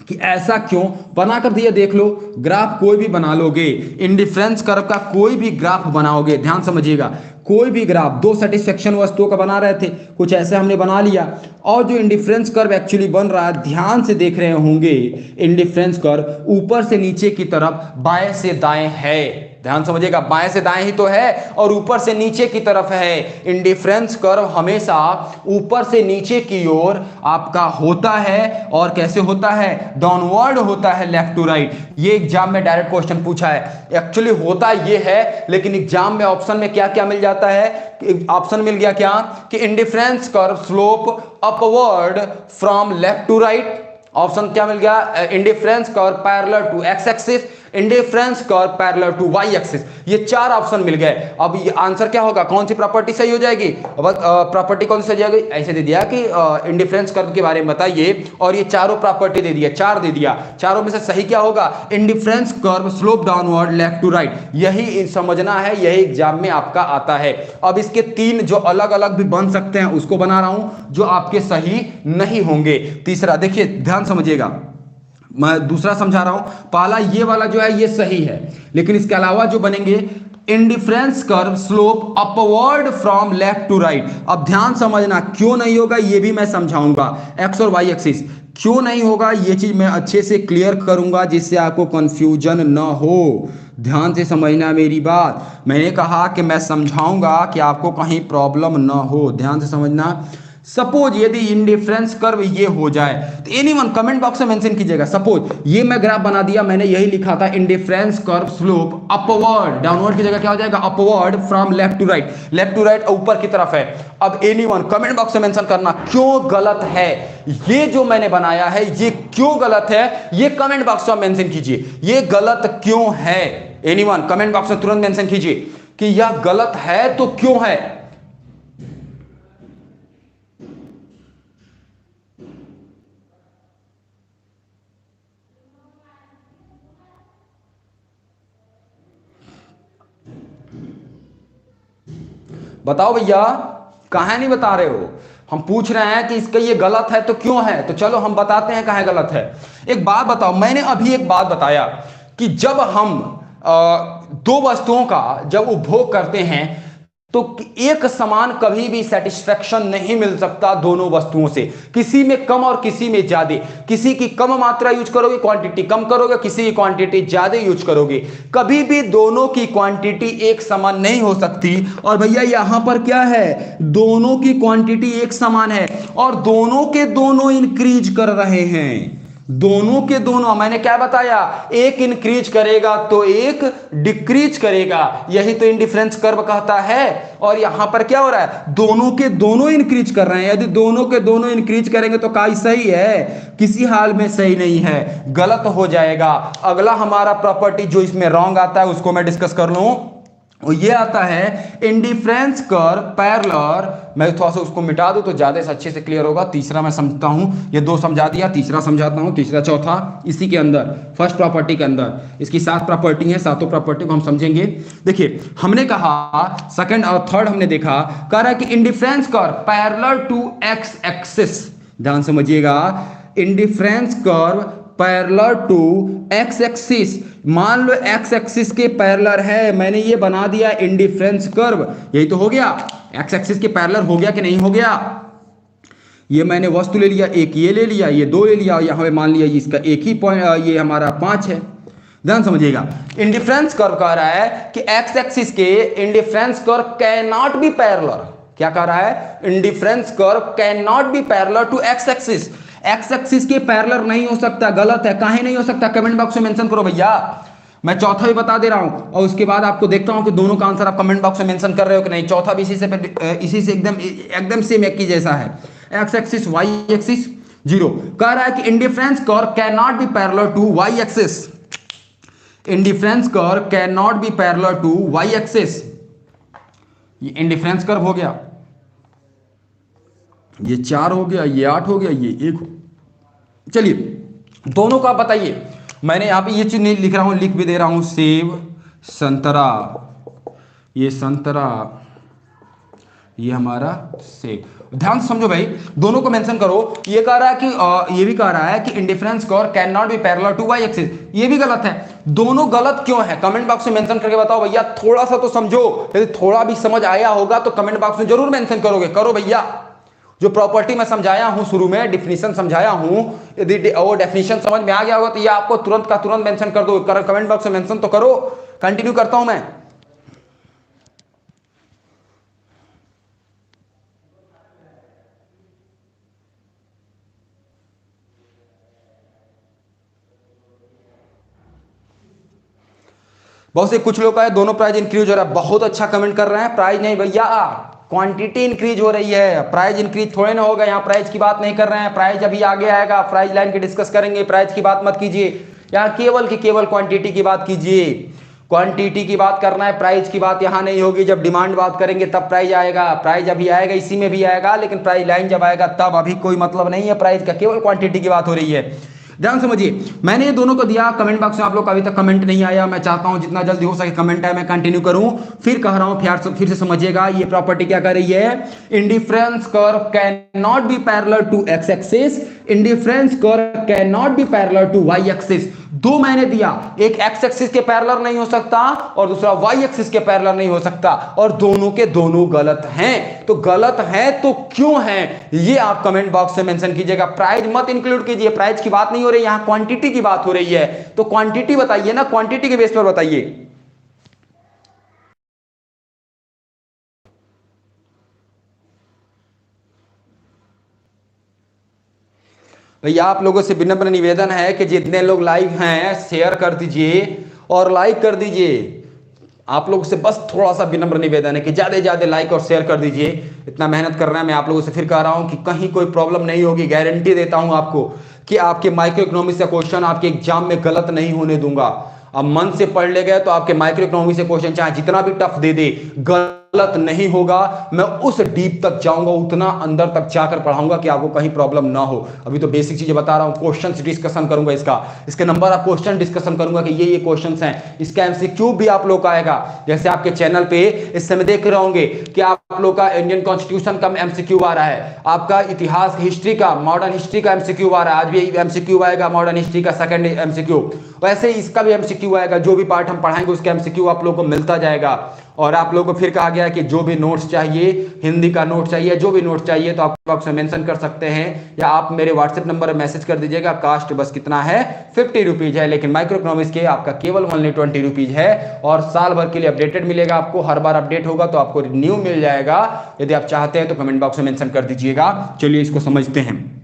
कि ऐसा क्यों बना कर दिया। देख लो, ग्राफ कोई भी बना लोगे, इंडिफरेंस कर्व का कोई भी ग्राफ बनाओगे, ध्यान समझिएगा, कोई भी ग्राफ, दो सेटिस्फेक्शन वस्तुओं का बना रहे थे, कुछ ऐसे हमने बना लिया, और जो इंडिफरेंस कर्व एक्चुअली बन रहा है, ध्यान से देख रहे होंगे, इंडिफरेंस कर्व ऊपर से नीचे की तरफ, बाएं से दाएं है। ध्यान समझिएगा, बाएं से दाएं ही तो है और ऊपर से नीचे की तरफ है। इंडिफरेंस कर्व हमेशा ऊपर से नीचे की ओर आपका होता है, और कैसे होता है, डाउनवर्ड होता है, लेफ्ट टू राइट। ये एग्जाम में डायरेक्ट क्वेश्चन पूछा है, एक्चुअली होता ये है, लेकिन एग्जाम में ऑप्शन में क्या क्या मिल जाता है, ऑप्शन मिल गया क्या कि indifference curve slope upward from left to right. Option क्या मिल गया, indifference curve parallel to X axis, indifference curve parallel to Y axis. ये 4 ऑप्शन मिल गए। अब ये आंसर क्या होगा, कौन सी प्रॉपर्टी सही हो जाएगी, प्रॉपर्टी कौन सी सही हो जाएगी, ऐसे दे दिया कि इंडिफरेंस कर्व के बारे में बताइए, और ये चारों प्रॉपर्टी दे दिया, 4 दे दिया, चारों में से सही क्या होगा, indifference curve slope downward left to right. यही समझना है, यही एग्जाम में आपका आता है। अब इसके 3 जो अलग अलग भी बन सकते हैं उसको बना रहा हूं, जो आपके सही नहीं होंगे। तीसरा देखिए, ध्यान समझिएगा, मैं दूसरा समझा रहा हूं। पहला ये वाला जो है ये सही है, लेकिन इसके अलावा जो बनेंगे, indifference curve slope upward from left to right. अब ध्यान समझना, क्यों नहीं होगा ये भी मैं समझाऊंगा, एक्स और वाई एक्सिस क्यों नहीं होगा ये चीज मैं अच्छे से क्लियर करूंगा, जिससे आपको कंफ्यूजन ना हो। ध्यान से समझना मेरी बात, मैंने कहा कि मैं समझाऊंगा कि आपको कहीं प्रॉब्लम ना हो, ध्यान से समझना। सपोज यदि इंडिफरेंस कर्व ये हो जाए तो एनीवन कमेंट बॉक्स में मेंशन कीजिएगा। सपोज ये मैं ग्राफ बना दिया, मैंने यही लिखा था indifference curve slope upward, downward की जगह क्या हो जाएगा upward from left to right, left to right ऊपर की तरफ है। अब एनीवन कमेंट बॉक्स में मेंशन करना क्यों गलत है, ये जो मैंने बनाया है ये क्यों गलत है, ये कमेंट बॉक्स में मेंशन कीजिए, ये गलत क्यों है। एनीवन कमेंट बॉक्स में तुरंत मेंशन कीजिए कि यह गलत है तो क्यों है। बताओ भैया, कहां नहीं बता रहे हो, हम पूछ रहे हैं कि इसका ये गलत है तो क्यों है, तो चलो हम बताते हैं कहां गलत है। एक बात बताओ, मैंने अभी एक बात बताया कि जब हम दो वस्तुओं का जब उपभोग करते हैं तो एक समान कभी भी सेटिस्फेक्शन नहीं मिल सकता दोनों वस्तुओं से, किसी में कम और किसी में ज्यादा, किसी की कम मात्रा यूज करोगे क्वांटिटी कम करोगे, किसी की क्वांटिटी ज्यादा यूज करोगे, कभी भी दोनों की क्वांटिटी एक समान नहीं हो सकती। और भैया यहां पर क्या है, दोनों की क्वांटिटी एक समान है और दोनों के दोनों इंक्रीज कर रहे हैं, दोनों के दोनों, मैंने क्या बताया, एक इंक्रीज करेगा तो एक डिक्रीज करेगा, यही तो इंडिफरेंस कर्व कहता है। और यहां पर क्या हो रहा है, दोनों के दोनों इंक्रीज कर रहे हैं, यदि दोनों के दोनों इंक्रीज करेंगे तो क्या सही है, किसी हाल में सही नहीं है, गलत हो जाएगा। अगला हमारा प्रॉपर्टी जो इसमें रॉन्ग आता है उसको मैं डिस्कस कर लूं, ये आता है इंडिफरेंस कर्व पैरेलल, मैं थोड़ा सा उसको मिटा दूं तो ज्यादा अच्छे से क्लियर होगा। तीसरा मैं समझता हूं, ये दो समझा दिया, तीसरा समझाता हूं, तीसरा चौथा इसी के अंदर फर्स्ट प्रॉपर्टी के अंदर, इसकी 7 प्रॉपर्टी है, सातों प्रॉपर्टी को हम समझेंगे। देखिए हमने कहा सेकंड और थर्ड हमने देखा, कह रहा है कि indifference curve parallel to X axis, ध्यान समझिएगा, indifference curve parallel to X axis, मान लो एक्स एक्सिस के पैरेलल है, मैंने ये बना दिया इंडिफरेंस कर्व, यही तो हो गया, एक्स एक्सिस के पैरेलल हो गया कि नहीं हो गया। ये मैंने वस्तु ले लिया, एक ये ले लिया, ये दो ले लिया, यहां पे मान लिया इसका एक ही पॉइंट, ये हमारा 5 है। ध्यान समझिएगा, इंडिफरेंस कर्व कह रहा है कि एक्स एक्सिस के indifference curve can not be parallel, क्या कह रहा है, indifference curve can not be parallel to X axis, X axis के पैरेलल नहीं हो सकता, गलत है, काहे नहीं हो सकता, कमेंट बॉक्स में मेंशन करो भैया। मैं चौथा भी बता दे रहा हूं और उसके बाद आपको देखता हूं कि दोनों का आंसर आप कमेंट बॉक्स में मेंशन कर रहे हो कि नहीं। चौथा भी इसी से एकदम सेम एक ही जैसा है, X axis Y axis zero, कह रहा है कि indifference curve can not be parallel to Y axis, indifference curve can not be parallel to Y axis, ये इंडिफरेंस कर्व हो गया, ये 4 हो गया, ये 8 हो गया, ये 1 हो। चलिए दोनों का बताइए, मैंने यहां पे ये चीज नहीं लिख रहा हूं, लिख भी दे रहा हूं, सेब संतरा, ये संतरा, ये हमारा सेब। ध्यान से समझो भाई, दोनों को मेंशन करो। ये कह रहा है कि ये भी कह रहा है कि indifference curve can not be parallel to Y axis, ये भी गलत है। दोनों गलत क्यों है, कमेंट बॉक्स में मेंशन करके बताओ भैया, थोड़ा सा तो समझो, यदि थोड़ा भी समझ आया होगा तो कमेंट बॉक्स में जरूर मेंशन करोगे, करो भैया। जो प्रॉपर्टी मैं समझाया हूं शुरू में, डेफिनेशन समझाया हूं, यदि वो डेफिनेशन समझ में आ गया होगा तो ये आपको तुरंत का तुरंत मेंशन कर दो, कमेंट बॉक्स में मेंशन तो करो। कंटिन्यू करता हूं मैं। बहुत से कुछ लोग का है दोनों प्राइस इंक्रीज हो रहा है, बहुत अच्छा कमेंट कर रहे हैं, प्राइस नहीं भैया, क्वांटिटी इंक्रीज हो रही है, प्राइस इंक्रीज थोड़े ना होगा, यहाँ प्राइस की बात नहीं कर रहे हैं, प्राइस अभी आगे आएगा, प्राइस लाइन की डिस्कस करेंगे, प्राइस की बात मत कीजिए, यहाँ केवल की केवल क्वांटिटी की बात कीजिए, क्वांटिटी की बात करना है, प्राइस की बात यहाँ नहीं होगी, जब डिमांड बात करेंगे तब प्राइस आएगा, प्राइस अभी आएगा इसी में भी आएगा, लेकिन प्राइस लाइन जब आएगा तब, अभी कोई मतलब नहीं है प्राइस का, केवल क्वांटिटी की बात हो रही है। ध्यान समझिए, मैंने ये दोनों को दिया, कमेंट बॉक्स में आप लोग का अभी तक कमेंट नहीं आया, मैं चाहता हूं जितना जल्दी हो सके कमेंट आए, मैं कंटिन्यू करूं, फिर कह रहा हूं फिर से समझिएगा, ये प्रॉपर्टी क्या कर रही है, indifference curve can not be parallel to X axis, indifference curve can not be parallel to Y axis. दो मैंने दिया, एक एक्स एक्सिस के पैरेलल नहीं हो सकता और दूसरा वाई एक्सिस के पैरेलल नहीं हो सकता, और दोनों के दोनों गलत हैं। तो गलत है तो क्यों है, ये आप कमेंट बॉक्स में मेंशन कीजिएगा। प्राइस मत इंक्लूड कीजिए, प्राइस की बात नहीं हो रही, यहां क्वांटिटी की बात हो रही है, तो क्वांटिटी बताइए ना, क्वांटिटी के बेस पर बताइए। भैया आप लोगों से विनम्र निवेदन है कि जितने लोग लाइव हैं शेयर कर दीजिए और लाइक कर दीजिए। आप लोगों से बस थोड़ा सा विनम्र निवेदन है कि ज्यादा से ज्यादा लाइक और शेयर कर दीजिए। इतना मेहनत कर रहे हैं, मैं आप लोगों से फिर कह रहा हूं कि कहीं कोई प्रॉब्लम नहीं होगी, गारंटी देता हूं आपको कि आपके माइक्रो इकोनॉमिक्स का क्वेश्चन आपके एग्जाम में गलत नहीं होने दूंगा। अब मन से पढ़ ले गए तो आपके माइक्रो इकोनॉमिक्स से क्वेश्चन चाहे जितना भी टफ दे दे गलत नहीं होगा। मैं उस डीप तक जाऊंगा, उतना अंदर तक जाकर पढ़ाऊंगा कि आपको कहीं प्रॉब्लम ना हो। अभी तो बेसिक चीजें बता रहा हूं, क्वेश्चंस डिस्कशन करूंगा, इसके नंबर ऑफ क्वेश्चन डिस्कशन करूंगा कि ये क्वेश्चंस हैं। इसका एमसीक्यू भी आप लोग का आएगा, जैसे आपके चैनल पे इस समय देख रहे होंगे कि आप लोग का इंडियन कॉन्स्टिट्यूशन का एमसीक्यू आ रहा है, आपका इतिहास हिस्ट्री का मॉडर्न हिस्ट्री का एमसीक्यू आ रहा है। आज भी एमसीक्यू आएगा मॉडर्न हिस्ट्री का सेकंड एमसीक्यू, वैसे इसका भी एमसीक्यू आएगा। जो भी पार्ट हम पढ़ाएंगे उसका एमसीक्यू आप लोग को मिलता जाएगा। और आप लोगों को फिर कहा गया है कि जो भी नोट्स चाहिए, हिंदी का नोट चाहिए, जो भी नोट चाहिए तो आप बॉक्स में मेंशन कर सकते हैं, या आप मेरे व्हाट्सएप नंबर पर मैसेज कर दीजिएगा। कास्ट बस कितना है, 50 रुपीज है, लेकिन माइक्रो इकोनॉमिक्स के आपका केवल ओनली 20 रुपीज है। और साल भर के लिए अपडेटेड मिलेगा आपको, हर बार अपडेट होगा तो आपको न्यू मिल जाएगा। यदि आप चाहते हैं तो कमेंट बॉक्स में मेंशन कर दीजिएगा। चलिए इसको समझते हैं।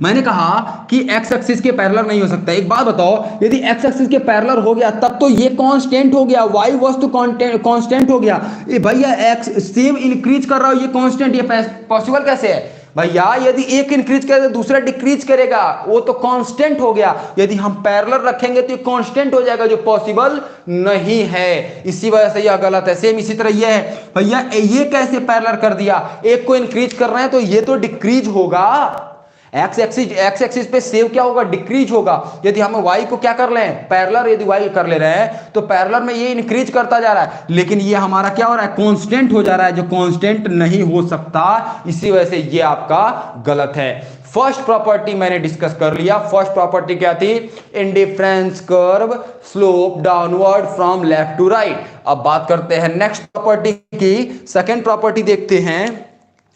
मैंने कहा कि एक्स एक्सिस के पैरेलल नहीं हो सकता। एक बात बताओ, यदि एक्स एक्सिस के पैरेलल हो गया तब तो ये कांस्टेंट हो गया, वाई वस्तु कांस्टेंट हो गया। ये भैया एक्स सेम इंक्रीज कर रहा हो, ये कांस्टेंट, ये पॉसिबल कैसे है भैया? यदि एक इंक्रीज करे तो दूसरा डिक्रीज करेगा, वो तो कांस्टेंट हो गया। यदि हम पैरेलल रखेंगे तो ये कांस्टेंट हो जाएगा, जो पॉसिबल नहीं है। इसी वजह से यह गलत है। सेम इसी तरह ये है भैया, ये कैसे पैरेलल कर दिया? एक को इंक्रीज कर रहे हैं तो ये तो डिक्रीज होगा। एक्स एक्सिस पे सेव क्या होगा, डिक्रीज होगा। यदि हम y को क्या कर लें, पैरेलल यदि y कर ले रहे हैं तो पैरेलल में ये इंक्रीज करता जा रहा है, लेकिन ये हमारा क्या हो रहा है, कांस्टेंट हो जा रहा है, जो कांस्टेंट नहीं हो सकता। इसी वजह से ये आपका गलत है। फर्स्ट प्रॉपर्टी मैंने डिस्कस कर लिया। फर्स्ट प्रॉपर्टी क्या थी, indifference curve slope downward from left to right. अब बात करते हैं नेक्स्ट प्रॉपर्टी की। सेकेंड प्रॉपर्टी देखते हैं।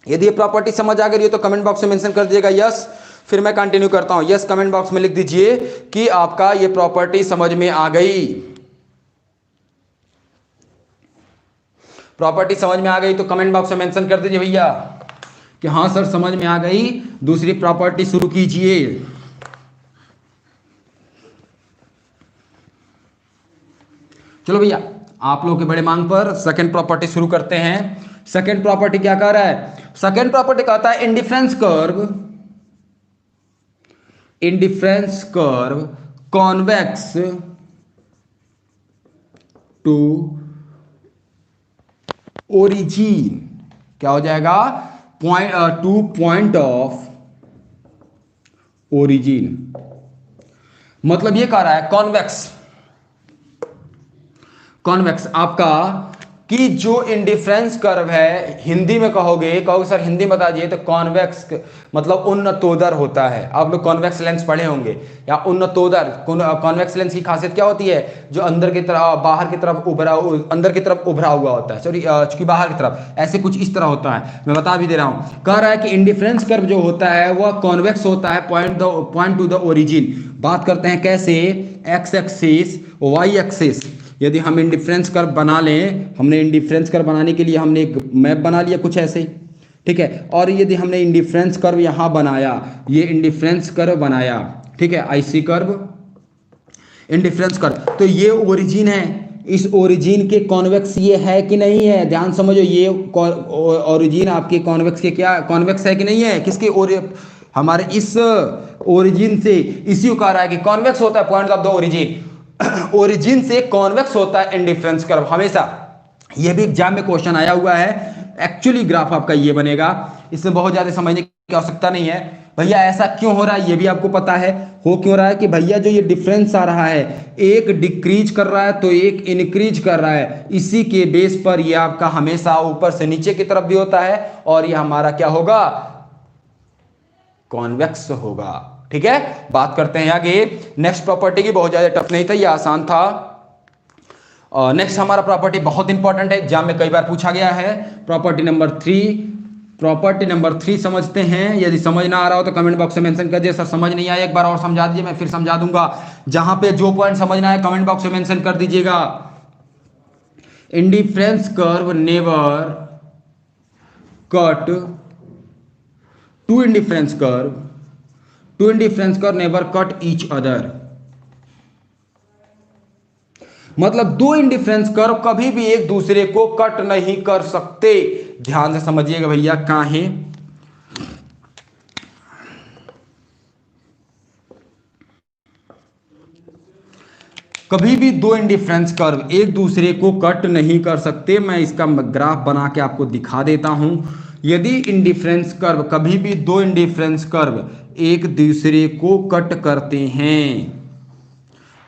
यदि ये प्रॉपर्टी समझ आ गई है तो कमेंट बॉक्स में मेंशन कर दीजिएगा यस। फिर मैं कंटिन्यू करता हूं। यस कमेंट बॉक्स में लिख दीजिए कि आपका ये प्रॉपर्टी समझ में आ गई। प्रॉपर्टी समझ में आ गई तो कमेंट बॉक्स में मेंशन कर दीजिए भैया कि हां सर समझ में आ गई। दूसरी प्रॉपर्टी शुरू कीजिए। चलो भैया, आप लोग के बड़े मांग पर सेकंड प्रॉपर्टी शुरू करते हैं। सेकंड प्रॉपर्टी क्या कह रहा है? सेकंड प्रॉपर्टी कहता है indifference curve convex to origin. क्या हो जाएगा, टू पॉइंट ऑफ ओरिजिन। मतलब ये कह रहा है कॉन्वेक्स आपका कि जो इंडिफरेंस कर्व है, हिंदी में कहोगे सर हिंदी बता दिए तो कॉन्वेक्स मतलब उन्नतोदर होता है। आप लोग कॉन्वेक्स लेंस पढ़े होंगे या उन्नतोदर। कॉन्वेक्स लेंस की खासियत क्या होती है, जो अंदर की तरफ बाहर की तरफ अंदर की तरफ उभरा हुआ होता है, सॉरी चूंकि बाहर की तरफ ऐसे कुछ इस तरह होता है। मैं बता भी दे रहा हूं। कह रहा है कि इंडिफरेंस कर्व जो होता है वह कॉन्वेक्स होता है पॉइंट टू द ओरिजिन। बात करते हैं कैसे, एक्स एक्सिस वाई एक्सिस। यदि हम इंडिफरेंस कर्व बना लें, हमने इंडिफरेंस कर्व बनाने के लिए हमने एक मैप बना लिया कुछ ऐसे, ठीक है। और यदि हमने इंडिफरेंस कर्व यहां बनाया, ये इंडिफरेंस कर्व बनाया, ठीक है, आईसी कर्व इंडिफरेंस कर्व, तो ये ओरिजिन है। इस ओरिजिन के कॉन्वेक्स ये है कि नहीं है, ध्यान समझो। ये ओरिजिन आपके कॉन्वेक्स के क्या कॉन्वेक्स है कि नहीं है, किसके हमारे इस ओरिजिन से। इसी को कह रहा है कि कॉन्वेक्स होता है point of the origin. Origin से कॉन्वेक्स होता है इंडिफरेंस कर्व हमेशा। यह भी एग्जाम में क्वेश्चन आया हुआ है। एक्चुअली ग्राफ आपका ये बनेगा, इसमें बहुत ज्यादा समझने की आवश्यकता नहीं है। भैया ऐसा क्यों हो रहा है ये भी आपको पता है। हो क्यों रहा है कि भैया जो ये डिफरेंस आ रहा है, एक डिक्रीज कर रहा है तो एक इंक्रीज कर रहा है। इसी के बेस पर ये आपका हमेशा ऊपर से नीचे की तरफ भी होता है, और ये हमारा क्या होगा, कॉन्वेक्स होगा। ठीक है, बात करते हैं आगे नेक्स्ट प्रॉपर्टी की। बहुत ज्यादा टफ नहीं था, ये आसान था। नेक्स्ट हमारा प्रॉपर्टी बहुत इंपॉर्टेंट है, एग्जाम में कई बार पूछा गया है। प्रॉपर्टी नंबर 3 समझते हैं। यदि समझ ना आ रहा हो तो कमेंट बॉक्स में मेंशन कर दिए, सर समझ नहीं आया एक बार और समझा दीजिए, मैं फिर समझा दूंगा। जहां पे जो पॉइंट समझना है कमेंट बॉक्स में मेंशन कर दीजिएगा। Indifference curve never cut two indifference curve two indifference curve never cut each other, मतलब दो इंडिफरेंस कर्व कभी भी एक दूसरे को कट नहीं कर सकते। ध्यान से समझिएगा भैया, काहे कभी भी दो इंडिफरेंस कर्व एक दूसरे को कट नहीं कर सकते। मैं इसका ग्राफ बना के आपको दिखा देता हूं। यदि इंडिफरेंस कर्व कभी भी दो इंडिफरेंस कर्व एक दूसरे को कट करते हैं,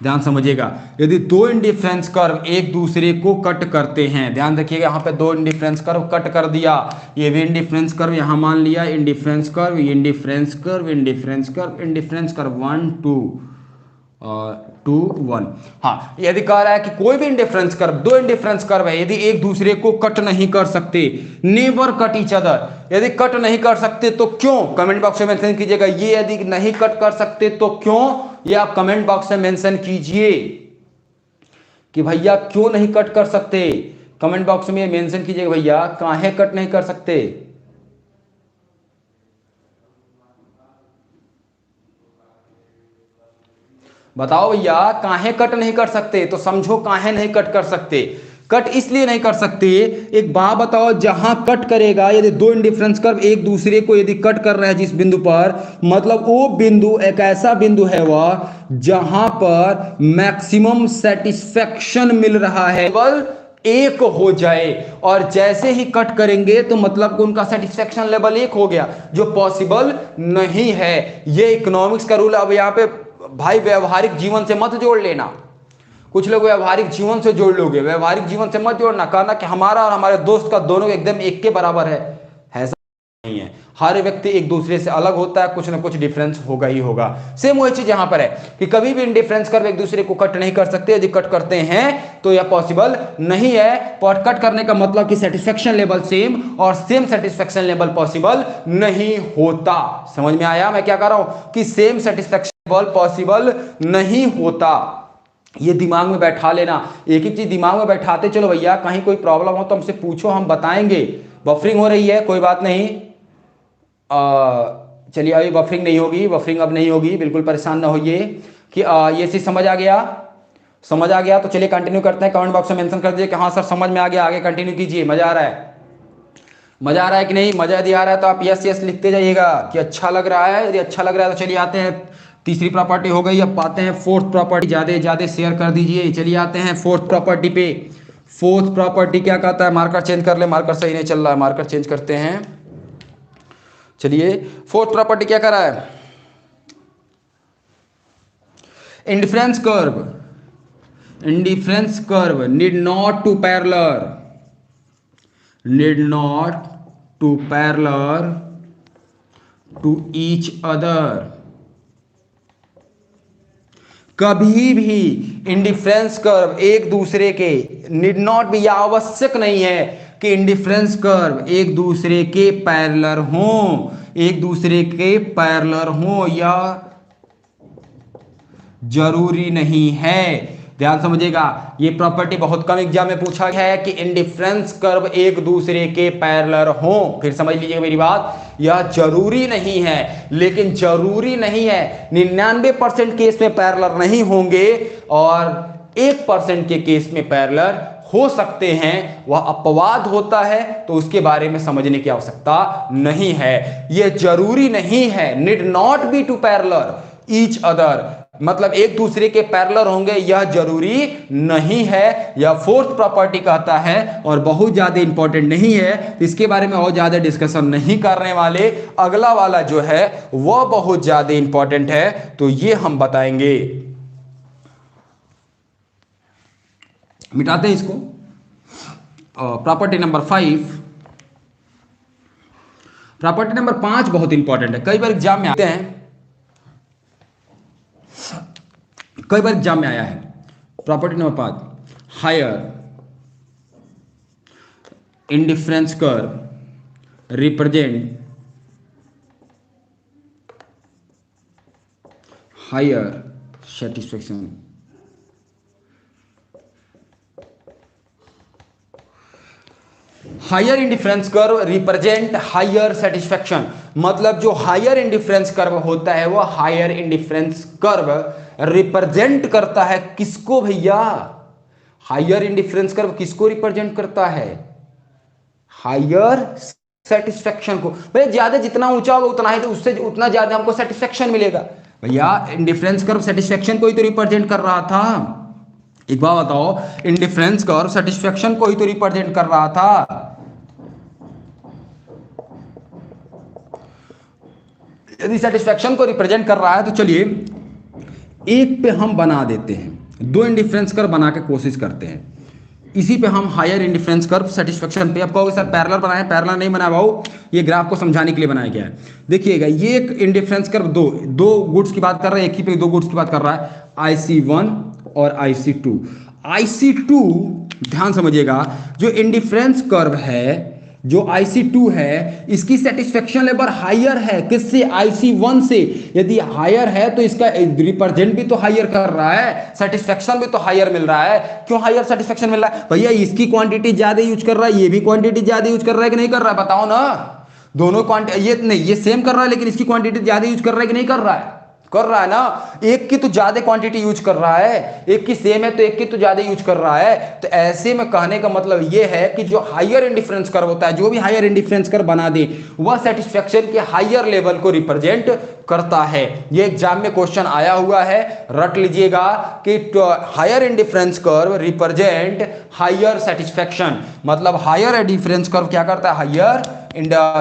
ध्यान समझिएगा, यदि दो इंडिफरेंस कर्व एक दूसरे को कट करते हैं, ध्यान रखिएगा, यहां पे दो इंडिफरेंस कर्व कट कर दिया, ये भी इंडिफरेंस कर्व यहां मान लिया, indifference curve, indifference curve, indifference curve, indifference curve 1 2 2 1। हाँ, यदि कह रहा है कि कोई भी इंडिफरेंस कर्व, दो इंडिफरेंस कर्व है, यदि एक दूसरे को कट नहीं कर सकते, नेवर कट ईच अदर, यदि कट नहीं कर सकते तो क्यों, कमेंट बॉक्स में मेंशन कीजिएगा। ये यदि नहीं कट कर सकते तो क्यों, ये आप कमेंट बॉक्स में मेंशन कीजिए कि भैया क्यों नहीं कट कर सकते। कमेंट बॉक्स में मेंशन कीजिएगा भैया काहे कट नहीं कर सकते। बताओ भैया काहे कट नहीं कर सकते, तो समझो काहे नहीं कट कर सकते। कट इसलिए नहीं कर सकते, एक बात बताओ, जहां कट करेगा, यदि दो इंडिफरेंस कर्व एक दूसरे को यदि कट कर रहा है जिस बिंदु पर, मतलब वो बिंदु एक ऐसा बिंदु है वह जहां पर मैक्सिमम सेटिस्फेक्शन मिल रहा है, केवल एक हो जाए, और जैसे ही कट करेंगे तो मतलब उनका सेटिस्फेक्शन लेवल एक हो गया, जो पॉसिबल नहीं है। ये इकोनॉमिक्स का रूल। अब यहाँ पे भाई व्यवहारिक जीवन से मत जोड़ लेना, कुछ लोग व्यवहारिक जीवन से जोड़ लोगे, व्यवहारिक जीवन से मत जोड़ना, कहना कि हमारा और हमारे दोस्त का दोनों एकदम एक के बराबर है, ऐसा नहीं है। हर व्यक्ति एक दूसरे से अलग होता है, कुछ ना कुछ डिफरेंस होगा ही होगा। सेम वही चीज यहां पर है कि कभी भी इंडिफरेंस कर्व एक दूसरे को कट नहीं कर सकते, यदि कट करते हैं तो यह पॉसिबल नहीं है। पर कट करने का मतलब कि सेटिस्फेक्शन लेवल सेम, और सेम सेटिस्फेक्शन लेवल पॉसिबल नहीं होता। समझ में आया मैं क्या कर रहा हूं, कि सेम सेटिस्फेक्शन लेवल पॉसिबल नहीं होता। ये दिमाग में बैठा लेना, एक एक चीज दिमाग में बैठाते चलो भैया, कहीं कोई प्रॉब्लम हो तो हमसे पूछो, हम बताएंगे। बफरिंग हो रही है, कोई बात नहीं, चलिए अभी बफरिंग नहीं होगी, बफरिंग अब नहीं होगी, बिल्कुल परेशान ना होइए। कि ये चीज समझ आ गया, समझ आ गया तो चलिए कंटिन्यू करते हैं। कमेंट बॉक्स में मेंशन कर दीजिए कि हाँ सर समझ में आ गया, आगे कंटिन्यू कीजिए। मजा आ रहा है, मजा आ रहा है कि नहीं, मजा यदि आ रहा है तो आप यस यस लिखते जाइएगा कि अच्छा लग रहा है। यदि अच्छा लग रहा है तो चलिए आते हैं, तीसरी प्रॉपर्टी हो गई, अब पाते हैं फोर्थ प्रॉपर्टी। ज्यादा ज्यादा शेयर कर दीजिए। चलिए आते हैं फोर्थ प्रॉपर्टी पे। फोर्थ प्रॉपर्टी क्या कहता है, मार्कर चेंज कर ले, मार्कर सही नहीं चल रहा है, मार्कर चेंज करते हैं। चलिए फोर्थ प्रॉपर्टी क्या कर रहा है, indifference curve, indifference curve need not to parallel, need not to parallel to each other. कभी भी इंडिफरेंस कर्व एक दूसरे के, नीड नॉट भी, यह आवश्यक नहीं है कि इंडिफरेंस कर्व एक दूसरे के पैरेलल हों, एक दूसरे के पैरेलल हों, या जरूरी नहीं है। ध्यान समझिएगा, ये प्रॉपर्टी बहुत कम एग्जाम में पूछा गया है कि इंडिफरेंस कर्व एक दूसरे के पैरेलल हो। फिर समझ लीजिएगा मेरी बात, यह जरूरी नहीं है, लेकिन जरूरी नहीं है, 99% केस में पैरेलल नहीं होंगे और 1% के केस में पैरेलल हो सकते हैं, वह अपवाद होता है, तो उसके बारे में समझने की आवश्यकता नहीं है। यह जरूरी नहीं है, need not be to parallel each other, मतलब एक दूसरे के पैरेलल होंगे, यह जरूरी नहीं है। यह फोर्थ प्रॉपर्टी कहता है, और बहुत ज्यादा इंपॉर्टेंट नहीं है, इसके बारे में और ज्यादा डिस्कशन नहीं करने वाले। अगला वाला जो है वह बहुत ज्यादा इंपॉर्टेंट है, तो ये हम बताएंगे। मिटाते हैं इसको। प्रॉपर्टी नंबर 5, प्रॉपर्टी नंबर 5 बहुत इंपॉर्टेंट है, कई बार एग्जाम में आते हैं, कई बार एग्जाम में आया है। Property number 5, higher indifference curve represent higher satisfaction, higher indifference curve represent higher satisfaction, मतलब जो हायर इंडिफरेंस कर्व होता है वो हायर इंडिफरेंस कर्व रिप्रेजेंट करता है किसको भैया? हायर इंडिफरेंस कर्व किसको रिप्रेजेंट करता है? हायर सेटिस्फेक्शन को। भैया ज्यादा जितना ऊंचा होगा उतना ही तो उससे उतना ज्यादा हमको सेटिस्फेक्शन मिलेगा। भैया इंडिफरेंस कर्व सेटिस्फेक्शन को ही तो रिप्रेजेंट कर रहा था। एक बात बताओ, इंडिफरेंस कर्व सेटिस्फेक्शन को ही तो रिप्रेजेंट कर रहा था। यदि सेटिस्फेक्शन को रिप्रेजेंट कर रहा है तो चलिए एक पे हम बना देते हैं, दो इंडिफरेंस कर्व बना के कोशिश करते हैं। इसी पे हम हायर इंडिफरेंस कर्व सेटिस्फेक्शन पे, आप कहोगे सर पैरेलल बनाए, पैरेलल नहीं बना भाऊ, ये ग्राफ को समझाने के लिए बनाया गया है। देखिएगा ये एक इंडिफरेंस कर्व दो दो गुड्स की बात कर रहा है, एक ही पे दो गुड्स की बात कर रहा है, IC1 और IC2। IC2 ध्यान समझिएगा, जो इंडिफरेंस कर्व है जो IC2 है इसकी सेटिस्फेक्शन लेवल हायर है किससे? IC1 से। यदि हायर है तो इसका रिप्रेजेंट भी तो हायर कर रहा है, सेटिस्फेक्शन भी तो हायर मिल रहा है। क्यों हायर सेटिस्फेक्शन मिल रहा है? भैया इसकी क्वांटिटी ज्यादा यूज कर रहा है, ये भी क्वांटिटी ज्यादा यूज कर रहा है कि नहीं कर रहा है? बताओ ना। दोनों क्वांटिटी ये नहीं, ये सेम कर रहा है लेकिन इसकी क्वांटिटी ज्यादा यूज कर रहा है कि नहीं कर रहा है? कर रहा है ना। एक की तो ज्यादा क्वांटिटी यूज कर रहा है, एक की सेम है तो एक की तो ज्यादा यूज कर रहा है। तो ऐसे में कहने का मतलब यह है कि जो हायर इंडिफरेंस कर्व होता है, जो भी हायर इंडिफरेंस कर्व बना दे वह सेटिस्फेक्शन के हायर लेवल को रिप्रेजेंट करता है। ये एग्जाम में क्वेश्चन आया हुआ है, रट लीजिएगा कि higher indifference curve represent higher satisfaction, मतलब हायर इंडिफरेंस कर्व क्या करता है? हायर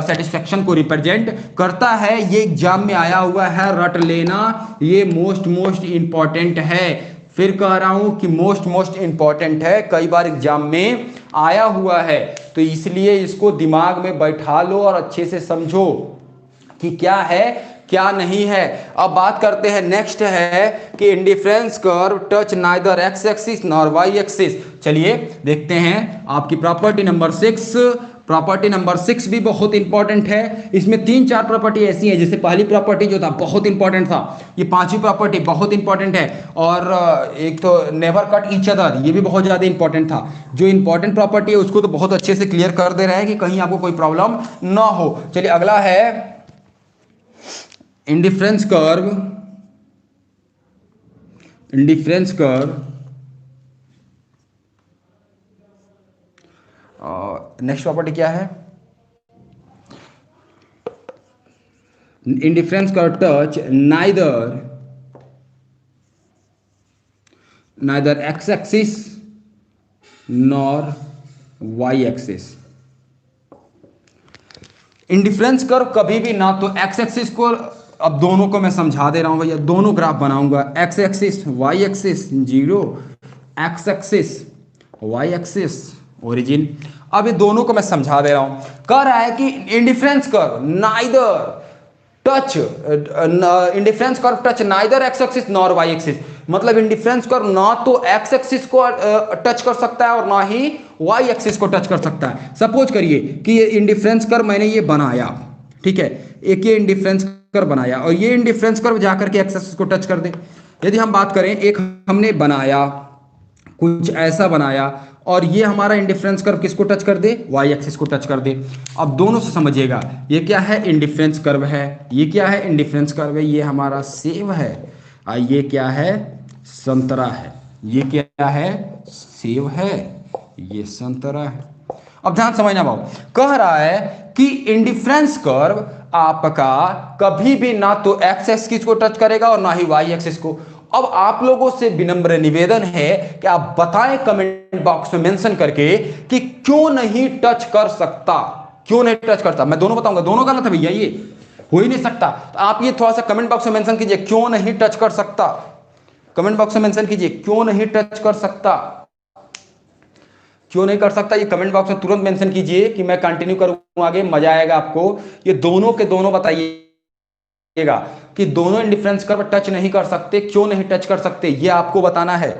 सेटिस्फेक्शन को रिप्रेजेंट करता है। ये एग्जाम में आया हुआ है, रट लेना, ये मोस्ट इंपॉर्टेंट है। फिर कह रहा हूं कि मोस्ट इंपॉर्टेंट है, कई बार एग्जाम में आया हुआ है, तो इसलिए इसको दिमाग में बैठा लो और अच्छे से समझो कि क्या है क्या नहीं है। अब बात करते हैं, नेक्स्ट है कि indifference curve touch neither X axis nor Y axis. चलिए देखते हैं आपकी प्रॉपर्टी नंबर 6। प्रॉपर्टी नंबर 6 भी बहुत इंपॉर्टेंट है। इसमें 3-4 प्रॉपर्टी ऐसी है, जैसे पहली प्रॉपर्टी जो था बहुत इंपॉर्टेंट था, ये पांचवी प्रॉपर्टी बहुत इंपॉर्टेंट है, और एक तो नेवर कट ईच अदर, ये भी बहुत ज्यादा इंपॉर्टेंट था। जो इंपॉर्टेंट प्रॉपर्टी है उसको तो बहुत अच्छे से क्लियर कर दे रहे हैं कि कहीं आपको कोई प्रॉब्लम ना हो। चलिए अगला है इंडिफरेंस कर्व नेक्स्ट प्रॉपर्टी क्या है? Indifference curve touch neither X axis nor Y axis. Indifference curve कभी भी ना तो एक्स एक्सिस को, अब दोनों को मैं समझा दे रहा हूं भैया, दोनों ग्राफ बनाऊंगा, X axis Y axis 0, X axis Y axis origin. अब ये दोनों को मैं समझा दे रहा हूं। कह रहा है कि indifference curve neither touch indifference curve touch neither X axis nor Y axis, मतलब इंडिफरेंस कर्व ना तो एक्स एक्सिस को टच कर सकता है और ना ही वाई एक्सिस को टच कर सकता है। सपोज करिए कि ये इंडिफरेंस कर्व मैंने ये बनाया, ठीक है, एक ये इंडिफरेंस कर्व बनाया और ये इंडिफरेंस कर्व जाकर के एक्स एक्सिस को टच कर दे। यदि हम बात करें, एक हमने बनाया, कुछ ऐसा बनाया, और ये हमारा इंडिफरेंस कर्व किसको टच कर दे? वाई एक्सिस को टच कर दे। अब दोनों से समझिएगा, ये क्या है? इंडिफरेंस कर्व है। ये क्या है? इंडिफरेंस कर्व है। ये हमारा सेव है और ये क्या है? संतरा है। ये क्या है? सेव है, ये संतरा है। अब ध्यान समझना भाव, कह रहा है कि इंडिफरेंस कर्व आपका कभी भी ना तो एक्स एक्सिस को टच करेगा और ना ही वाई एक्सिस को। अब आप लोगों से विनम्र निवेदन है कि आप बताएं कमेंट बॉक्स में मेंशन करके कि क्यों नहीं टच कर सकता, क्यों नहीं टच करता। मैं दोनों बताऊंगा, दोनों गलत है भैया, ये हो ही नहीं सकता। तो आप ये थोड़ा सा कमेंट बॉक्स में मेंशन कीजिए, क्यों नहीं टच कर सकता। कमेंट बॉक्स में मेंशन कीजिए क्यों नहीं टच कर सकता, क्यों नहीं कर सकता। ये कमेंट बॉक्स में तुरंत मेंशन कीजिए कि मैं कंटिन्यू करूं आगे, मजा आएगा आपको। ये दोनों के दोनों बताइएगा कि दोनों इंडिफरेंस कर्व टच नहीं कर सकते, क्यों नहीं टच कर सकते, ये आपको बताना है।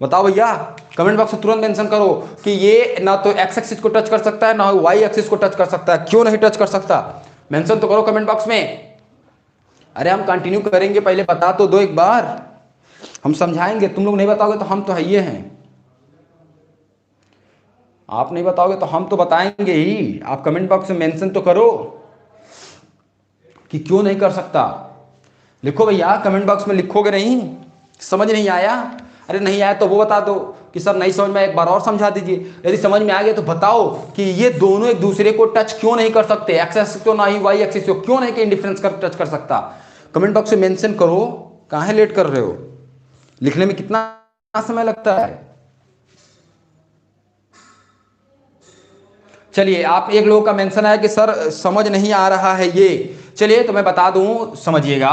बताओ भैया, कमेंट बॉक्स में तुरंत मेंशन करो कि ये ना तो एक्स एक्सिस को टच कर सकता है ना वाई एक्सिस को टच कर सकता है, क्यों नहीं टच कर सकता। मेंशन तो करो कमेंट बॉक्स में। अरे हम कंटिन्यू करेंगे, पहले बता तो दो एक बार, हम समझाएंगे। तुम लोग नहीं बताओगे तो हम तो है ये हैं, आप नहीं बताओगे तो हम तो बताएंगे ही। आप कमेंट बॉक्स में मेंशन तो करो कि क्यों नहीं कर सकता। लिखो भैया, कमेंट बॉक्स में लिखोगे नहीं? समझ नहीं आया? अरे नहीं आया तो वो बता दो कि सर नहीं समझ में आया, एक बार और समझा दीजिए। यदि समझ में आ गया तो बताओ कि ये दोनों एक दूसरे को टच क्यों नहीं कर सकते, एक्स एक्सिस को ना ही वाई एक्सिस को क्यों नहीं कि इंडिफरेंस कर टच कर सकता। कमेंट बॉक्स में मेंशन करो। काहे लेट कर रहे हो? लिखने में कितना समय लगता है? चलिए, आप एक लोगों का मेंशन है कि सर समझ नहीं आ रहा है ये। चलिए तो मैं बता दूं, समझिएगा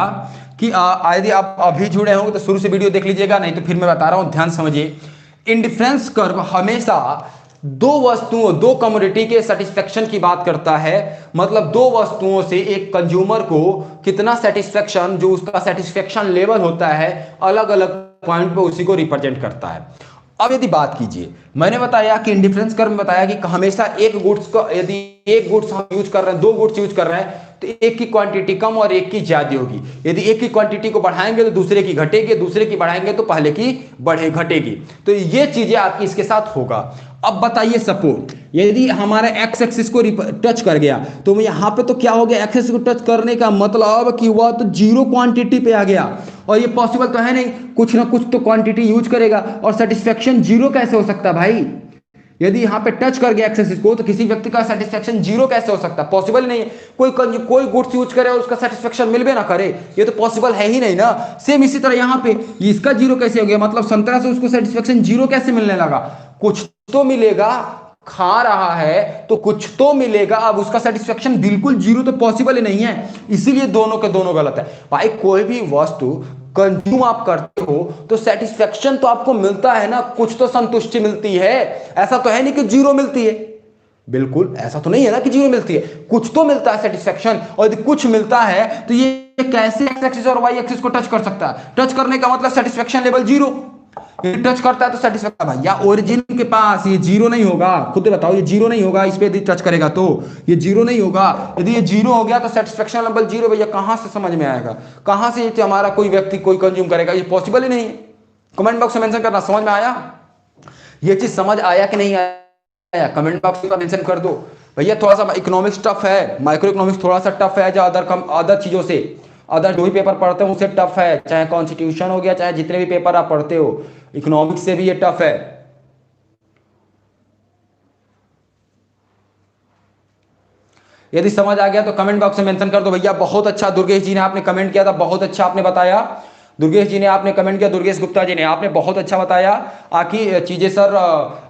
कि यदि आप अभी जुड़े होंगे तो शुरू से वीडियो देख लीजिएगा, नहीं तो फिर मैं बता रहा हूं, ध्यान समझिए। इंडिफरेंस कर्व हमेशा दो वस्तुओं, दो कमोडिटी के सेटिस्फेक्शन की बात करता है। मतलब दो वस्तुओं से एक कंज्यूमर को कितना सेटिस्फेक्शन, जो उसका सेटिस्फेक्शन लेवल होता है, अलग अलग पॉइंट पे उसी को रिप्रेजेंट करता है। अब यदि बात कीजिए, मैंने बताया कि इंडिफरेंस कर्व में बताया कि हमेशा एक गुड्स का, यदि एक गुड्स हम यूज कर रहे हैं, दो गुड्स यूज कर रहे हैं, तो एक की क्वांटिटी कम और एक की ज्यादा होगी। यदि एक की क्वांटिटी को बढ़ाएंगे तो दूसरे की घटेगी, दूसरे की बढ़ाएंगे तो पहले की बढ़े घटेगी। तो ये चीजें आपकी इसके साथ होगा। अब बताइए, सपोज यदि हमारा एक्स एक्सिस को टच कर गया, तो यहां पे तो क्या हो गया, एक्स एक्सिस को टच करने का मतलब कि वह तो जीरो क्वांटिटी पे आ गया। और ये पॉसिबल तो है नहीं, कुछ ना कुछ तो क्वांटिटी यूज करेगा, और सेटिस्फेक्शन जीरो कैसे हो सकता है भाई? यदि यहां पे टच कर गया एक्स एक्सिस को, तो किसी व्यक्ति का सेटिस्फेक्शन जीरो कैसे हो सकता है? पॉसिबल नहीं है। कोई गुड्स यूज करे और उसका सेटिस्फेक्शन मिलबे ना करे, ये तो पॉसिबल है ही नहीं ना। सेम इसी तरह यहां पे इसका जीरो कैसे हो गया? मतलब संतरा से उसको सेटिस्फेक्शन जीरो कैसे मिलने लगा? कुछ तो मिलेगा, खा रहा है तो कुछ तो मिलेगा। अब उसका सेटिस्फेक्शन बिल्कुल जीरो तो पॉसिबल ही नहीं है, इसीलिए दोनों के दोनों गलत है भाई। कोई भी वस्तु कंज्यूम आप करते हो तो सेटिस्फेक्शन तो आपको मिलता है ना, कुछ तो संतुष्टि मिलती है। ऐसा तो है नहीं कि जीरो मिलती है, बिल्कुल ऐसा तो नहीं है ना कि जीरो मिलती है, कुछ तो मिलता है सेटिस्फेक्शन। और यदि कुछ मिलता है तो ये कैसे एक्स एक्सिस और वाई एक्सिस को टच कर सकता है? टच करने का मतलब सेटिस्फेक्शन लेवल जीरो। टच करता है तो सेटिस्फेक्शन, भैया ओरिजिन के पास ये जीरो नहीं होगा, खुद बताओ, ये जीरो नहीं होगा। इस पे यदि टच करेगा तो ये जीरो नहीं होगा। यदि ये जीरो हो गया तो सेटिस्फेक्शन लेवल जीरो, भैया कहां से समझ में आएगा? कहां से ये हमारा कोई व्यक्ति कोई कंज्यूम करेगा? ये पॉसिबल ही नहीं है। कमेंट बॉक्स में मेंशन करना, समझ में आया? ये चीज समझ आया कि नहीं आया? कमेंट बॉक्स में मेंशन कर दो। भैया थोड़ा सा इकोनॉमिक्स टफ है, माइक्रो इकोनॉमिक्स थोड़ा सा टफ है, जो अदर चीजों से, अदर जो भी पेपर पढ़ते हो उससे टफ है। चाहे कॉन्स्टिट्यूशन हो गया, चाहे जितने भी पेपर आप पढ़ते हो, इकोनॉमिक्स से भी ये टफ है। यदि समझ आ गया तो कमेंट बॉक्स में मेंशन कर दो भैया। बहुत अच्छा, दुर्गेश जी ने आपने कमेंट किया था, बहुत अच्छा आपने बताया। दुर्गेश जी ने आपने कमेंट किया, दुर्गेश गुप्ता जी ने आपने बहुत अच्छा बताया कि चीजें सर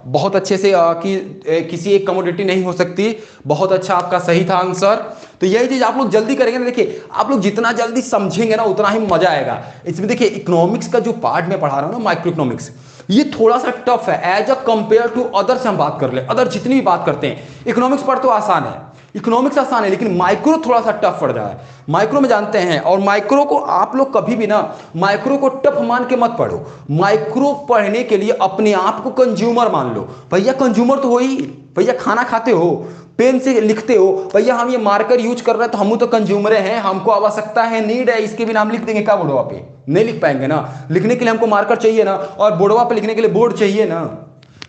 बहुत अच्छे से कि किसी एक कमोडिटी नहीं हो सकती। बहुत अच्छा, आपका सही था आंसर। तो यही चीज आप लोग जल्दी करेंगे ना, देखिए आप लोग जितना जल्दी समझेंगे ना उतना ही मजा आएगा इसमें। देखिए इकोनॉमिक्स का जो पार्ट में पढ़ा रहा हूं ना, माइक्रो इकोनॉमिक्स, ये थोड़ा सा टफ है as a compare to other से हम बात कर ले। अदर जितनी भी बात करते हैं, इकोनॉमिक्स पर तो आसान है, इकोनॉमिक्स आसान है, लेकिन माइक्रो थोड़ा सा टफ पड़ रहा है। माइक्रो में जानते हैं, और माइक्रो को आप लोग कभी भी ना माइक्रो को टफ मान के मत पढ़ो। माइक्रो पढ़ने के लिए अपने आप को कंज्यूमर मान लो। भैया कंज्यूमर तो हो ही, भैया खाना खाते हो, पेन से लिखते हो, भैया हम ये मार्कर यूज कर रहे हैं तो हम तो कंज्यूमर हैं, हमको आवश्यकता है, नीड है, इसके बिना हम लिख देंगे क्या बोर्डवा पे? नहीं लिख पाएंगे ना। लिखने के लिए हमको मार्कर चाहिए ना, और बोर्डवा पे लिखने के लिए बोर्ड चाहिए ना।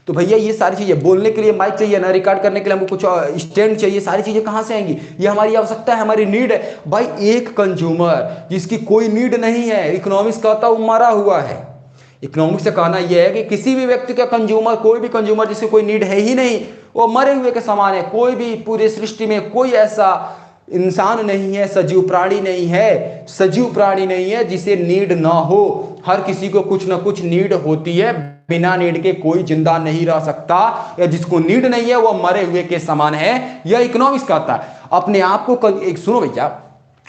तो भैया ये सारी चीजें, बोलने के लिए माइक चाहिए ना, रिकॉर्ड करने के लिए हमको कुछ स्टैंड चाहिए, सारी चीजें कहां से आएंगी? ये हमारी आवश्यकता है, हमारी नीड है। भाई एक कंज्यूमर जिसकी कोई नीड नहीं है, इकोनॉमिक्स कहता वो मरा हुआ है। इकोनॉमिक्स से कहना यह है कि किसी भी व्यक्ति का कंज्यूमर, कोई भी कंज्यूमर जिसकी कोई नीड है ही नहीं, वो मरे हुए के समान है। कोई भी पूरे सृष्टि में कोई ऐसा इंसान नहीं है, सजीव प्राणी नहीं है, सजीव प्राणी नहीं है जिसे नीड ना हो। हर किसी को कुछ ना कुछ नीड होती है, बिना नीड के कोई जिंदा नहीं रह सकता, या जिसको नीड नहीं है वो मरे हुए के समान है। यह इकोनॉमिक्स कहता है। अपने आप को एक सुनो भैया,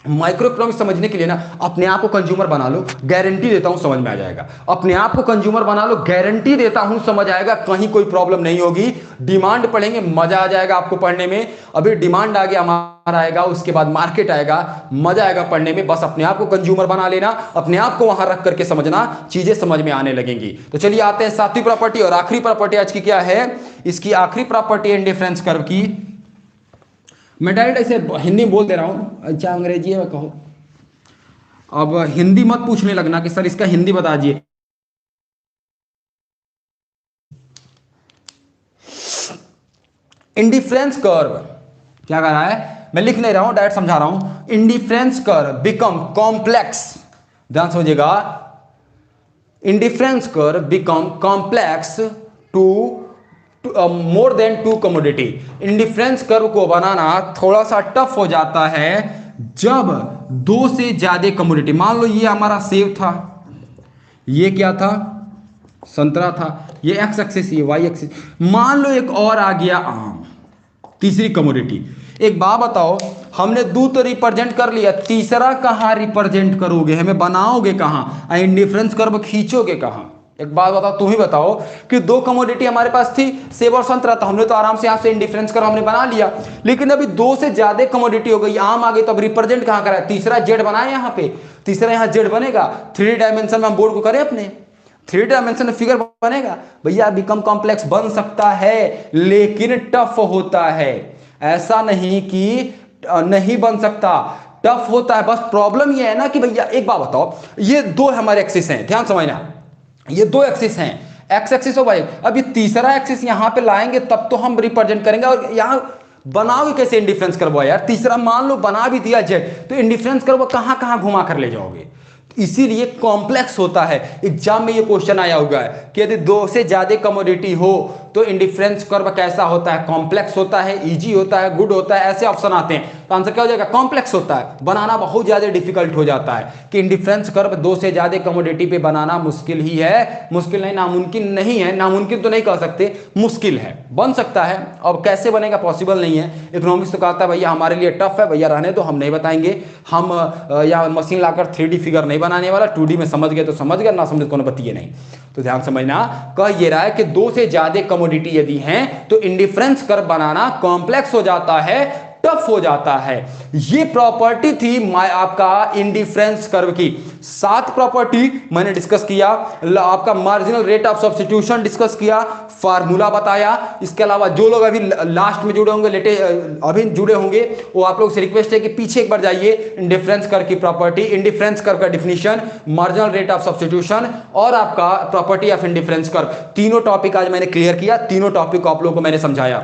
माइक्रो इकोनॉमिक्स समझने के लिए ना अपने आप को कंज्यूमर बना लो, गारंटी देता हूं समझ में आ जाएगा। अपने आप को कंज्यूमर बना लो, गारंटी देता हूं समझ आएगा, कहीं कोई प्रॉब्लम नहीं होगी। डिमांड पढ़ेंगे, मजा आ जाएगा आपको पढ़ने में। अभी डिमांड आगे हमारा आएगा, उसके बाद मार्केट आएगा, मजा आएगा पढ़ने में। बस अपने आप को कंज्यूमर बना लेना, अपने आप को वहां रख करके समझना, चीजें समझ में आने लगेंगी। तो चलिए आते हैं सातवीं प्रॉपर्टी और आखिरी प्रॉपर्टी आज की क्या है। इसकी आखिरी प्रॉपर्टी है इंडिफरेंस कर्व की। मैं डायरेक्ट ऐसे हिंदी में बोल दे रहा हूं, अच्छा अंग्रेजी में कहो। अब हिंदी मत पूछने लगना कि सर इसका हिंदी बता दीजिए। इंडिफरेंस कर्व क्या कर रहा है, मैं लिख नहीं रहा हूं, डायरेक्ट समझा रहा हूं। इंडिफरेंस कर्व बिकम कॉम्प्लेक्स, ध्यान समझिएगा, indifference curve become complex to more than two commodity. Indifference curve को बनाना थोड़ा सा टफ हो जाता है जब दो से ज्यादा कमोडिटी, मान लो ये हमारा सेब था, ये क्या था, संतरा था, ये एक्स एक्सिस, ये वाई एक्सिस, मान लो एक और आ गया आम, तीसरी कमोडिटी। एक बात बताओ, हमने दो तो रिप्रेजेंट कर लिया, तीसरा कहां रिप्रेजेंट करोगे, हमें बनाओगे कहां, इंडिफरेंस कर्व खींचोगे कहां? एक बात बताओ, तुम ही बताओ कि दो कमोडिटी हमारे पास थी, सेब और संतरा, तो हमने तो आराम से यहां से इंडिफरेंस कर्व हमने बना लिया। लेकिन अभी दो से ज्यादा कमोडिटी हो गई, आम आ गई, तो अब रिप्रेजेंट कहां करा, तीसरा जेड बनाए यहां पे, तीसरा यहां जेड बनेगा, 3D डायमेंशन में हम बोर्ड को करें अपने, 3D डायमेंशन में फिगर बनेगा भैया, बिकम कॉम्प्लेक्स बन सकता है लेकिन टफ होता है, ऐसा नहीं कि नहीं बन सकता, टफ होता है। बस प्रॉब्लम ये है ना कि भैया एक बात बताओ, ये दो हमारे एक्सिस हैं, ध्यान समझना, ये दो एक्सिस हैं, एक्स एक्सिस और वाई, अब ये तीसरा एक्सिस यहां पे लाएंगे तब तो हम रिप्रेजेंट करेंगे, और यहां बनाओगे कैसे इंडिफरेंस कर्व यार, तीसरा मान लो बना भी दिया जेड, तो इंडिफरेंस कर्व कहां कहां घुमा कर ले जाओगे, इसीलिए कॉम्प्लेक्स होता है। एग्जाम में ये क्वेश्चन आया हुआ है कि यदि दो से ज्यादा कमोडिटी हो तो इंडिफरेंस कर्व कैसा होता है, कॉम्प्लेक्स होता है, इजी होता है, गुड होता है, ऐसे ऑप्शन आते हैं, तो आंसर क्या हो जाएगा, कॉम्प्लेक्स होता है। बनाना बहुत ज्यादा डिफिकल्ट हो जाता है कि इंडिफरेंस कर्व दो से ज्यादा कमोडिटी पे बनाना मुश्किल ही है, मुश्किल नहीं, नामुमकिन नहीं है, नामुमकिन तो नहीं कह सकते, मुश्किल है, बन सकता है, अब कैसे बनेगा पॉसिबल नहीं है। इकोनॉमिक्स तो कहता है भैया हमारे लिए टफ है, भैया रहने दो, हम नहीं बताएंगे, हम या मशीन लाकर 3D फिगर नहीं बनाने वाला, 2D में समझ गए तो समझ गए, ना समझे कोनो बतिए नहीं। तो ध्यान समझना, कह ये रहा है कि दो से ज्यादा कमोडिटी यदि हैं तो इंडिफरेंस कर्व बनाना कॉम्प्लेक्स हो जाता है, टफ हो जाता है। ये प्रॉपर्टी थी आपका इंडिफरेंस कर्व की। 7 प्रॉपर्टी मैंने डिस्कस किया, आपका marginal rate of substitution discuss किया, फार्मूला बताया, इसके अलावा जो लोग अभी लास्ट में जुड़े होंगे, अभी जुड़े होंगे, वो आप लोग से रिक्वेस्ट है कि पीछे एक बार जाइए, इंडिफरेंस कर्व की प्रॉपर्टी, इंडिफरेंस कर्व का definition, marginal rate of substitution और आपका प्रॉपर्टी ऑफ इंडिफरेंस कर्व, तीनों टॉपिक आज मैंने क्लियर किया, तीनों टॉपिक को आप लोगों को मैंने समझाया।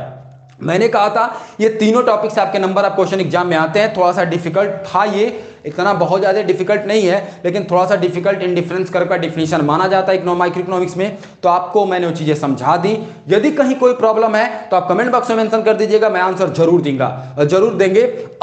मैंने कहा था ये तीनों टॉपिक से आपके नंबर ऑफ क्वेश्चन एग्जाम में आते हैं, थोड़ा सा डिफिकल्ट था ये, इतना बहुत ज्यादा डिफिकल्ट नहीं है, लेकिन थोड़ा सा डिफिकल्ट इंडिफरेंस कर्व का डिफिनीशन माना जाता है माइक्रो इकोनॉमिक्स में, तो आपको मैंने वो चीजें समझा दी। यदि कहीं कोई प्रॉब्लम है तो आप कमेंट बॉक्स में मेंशन कर दीजिएगा, मैं आंसर जरूर देंगे।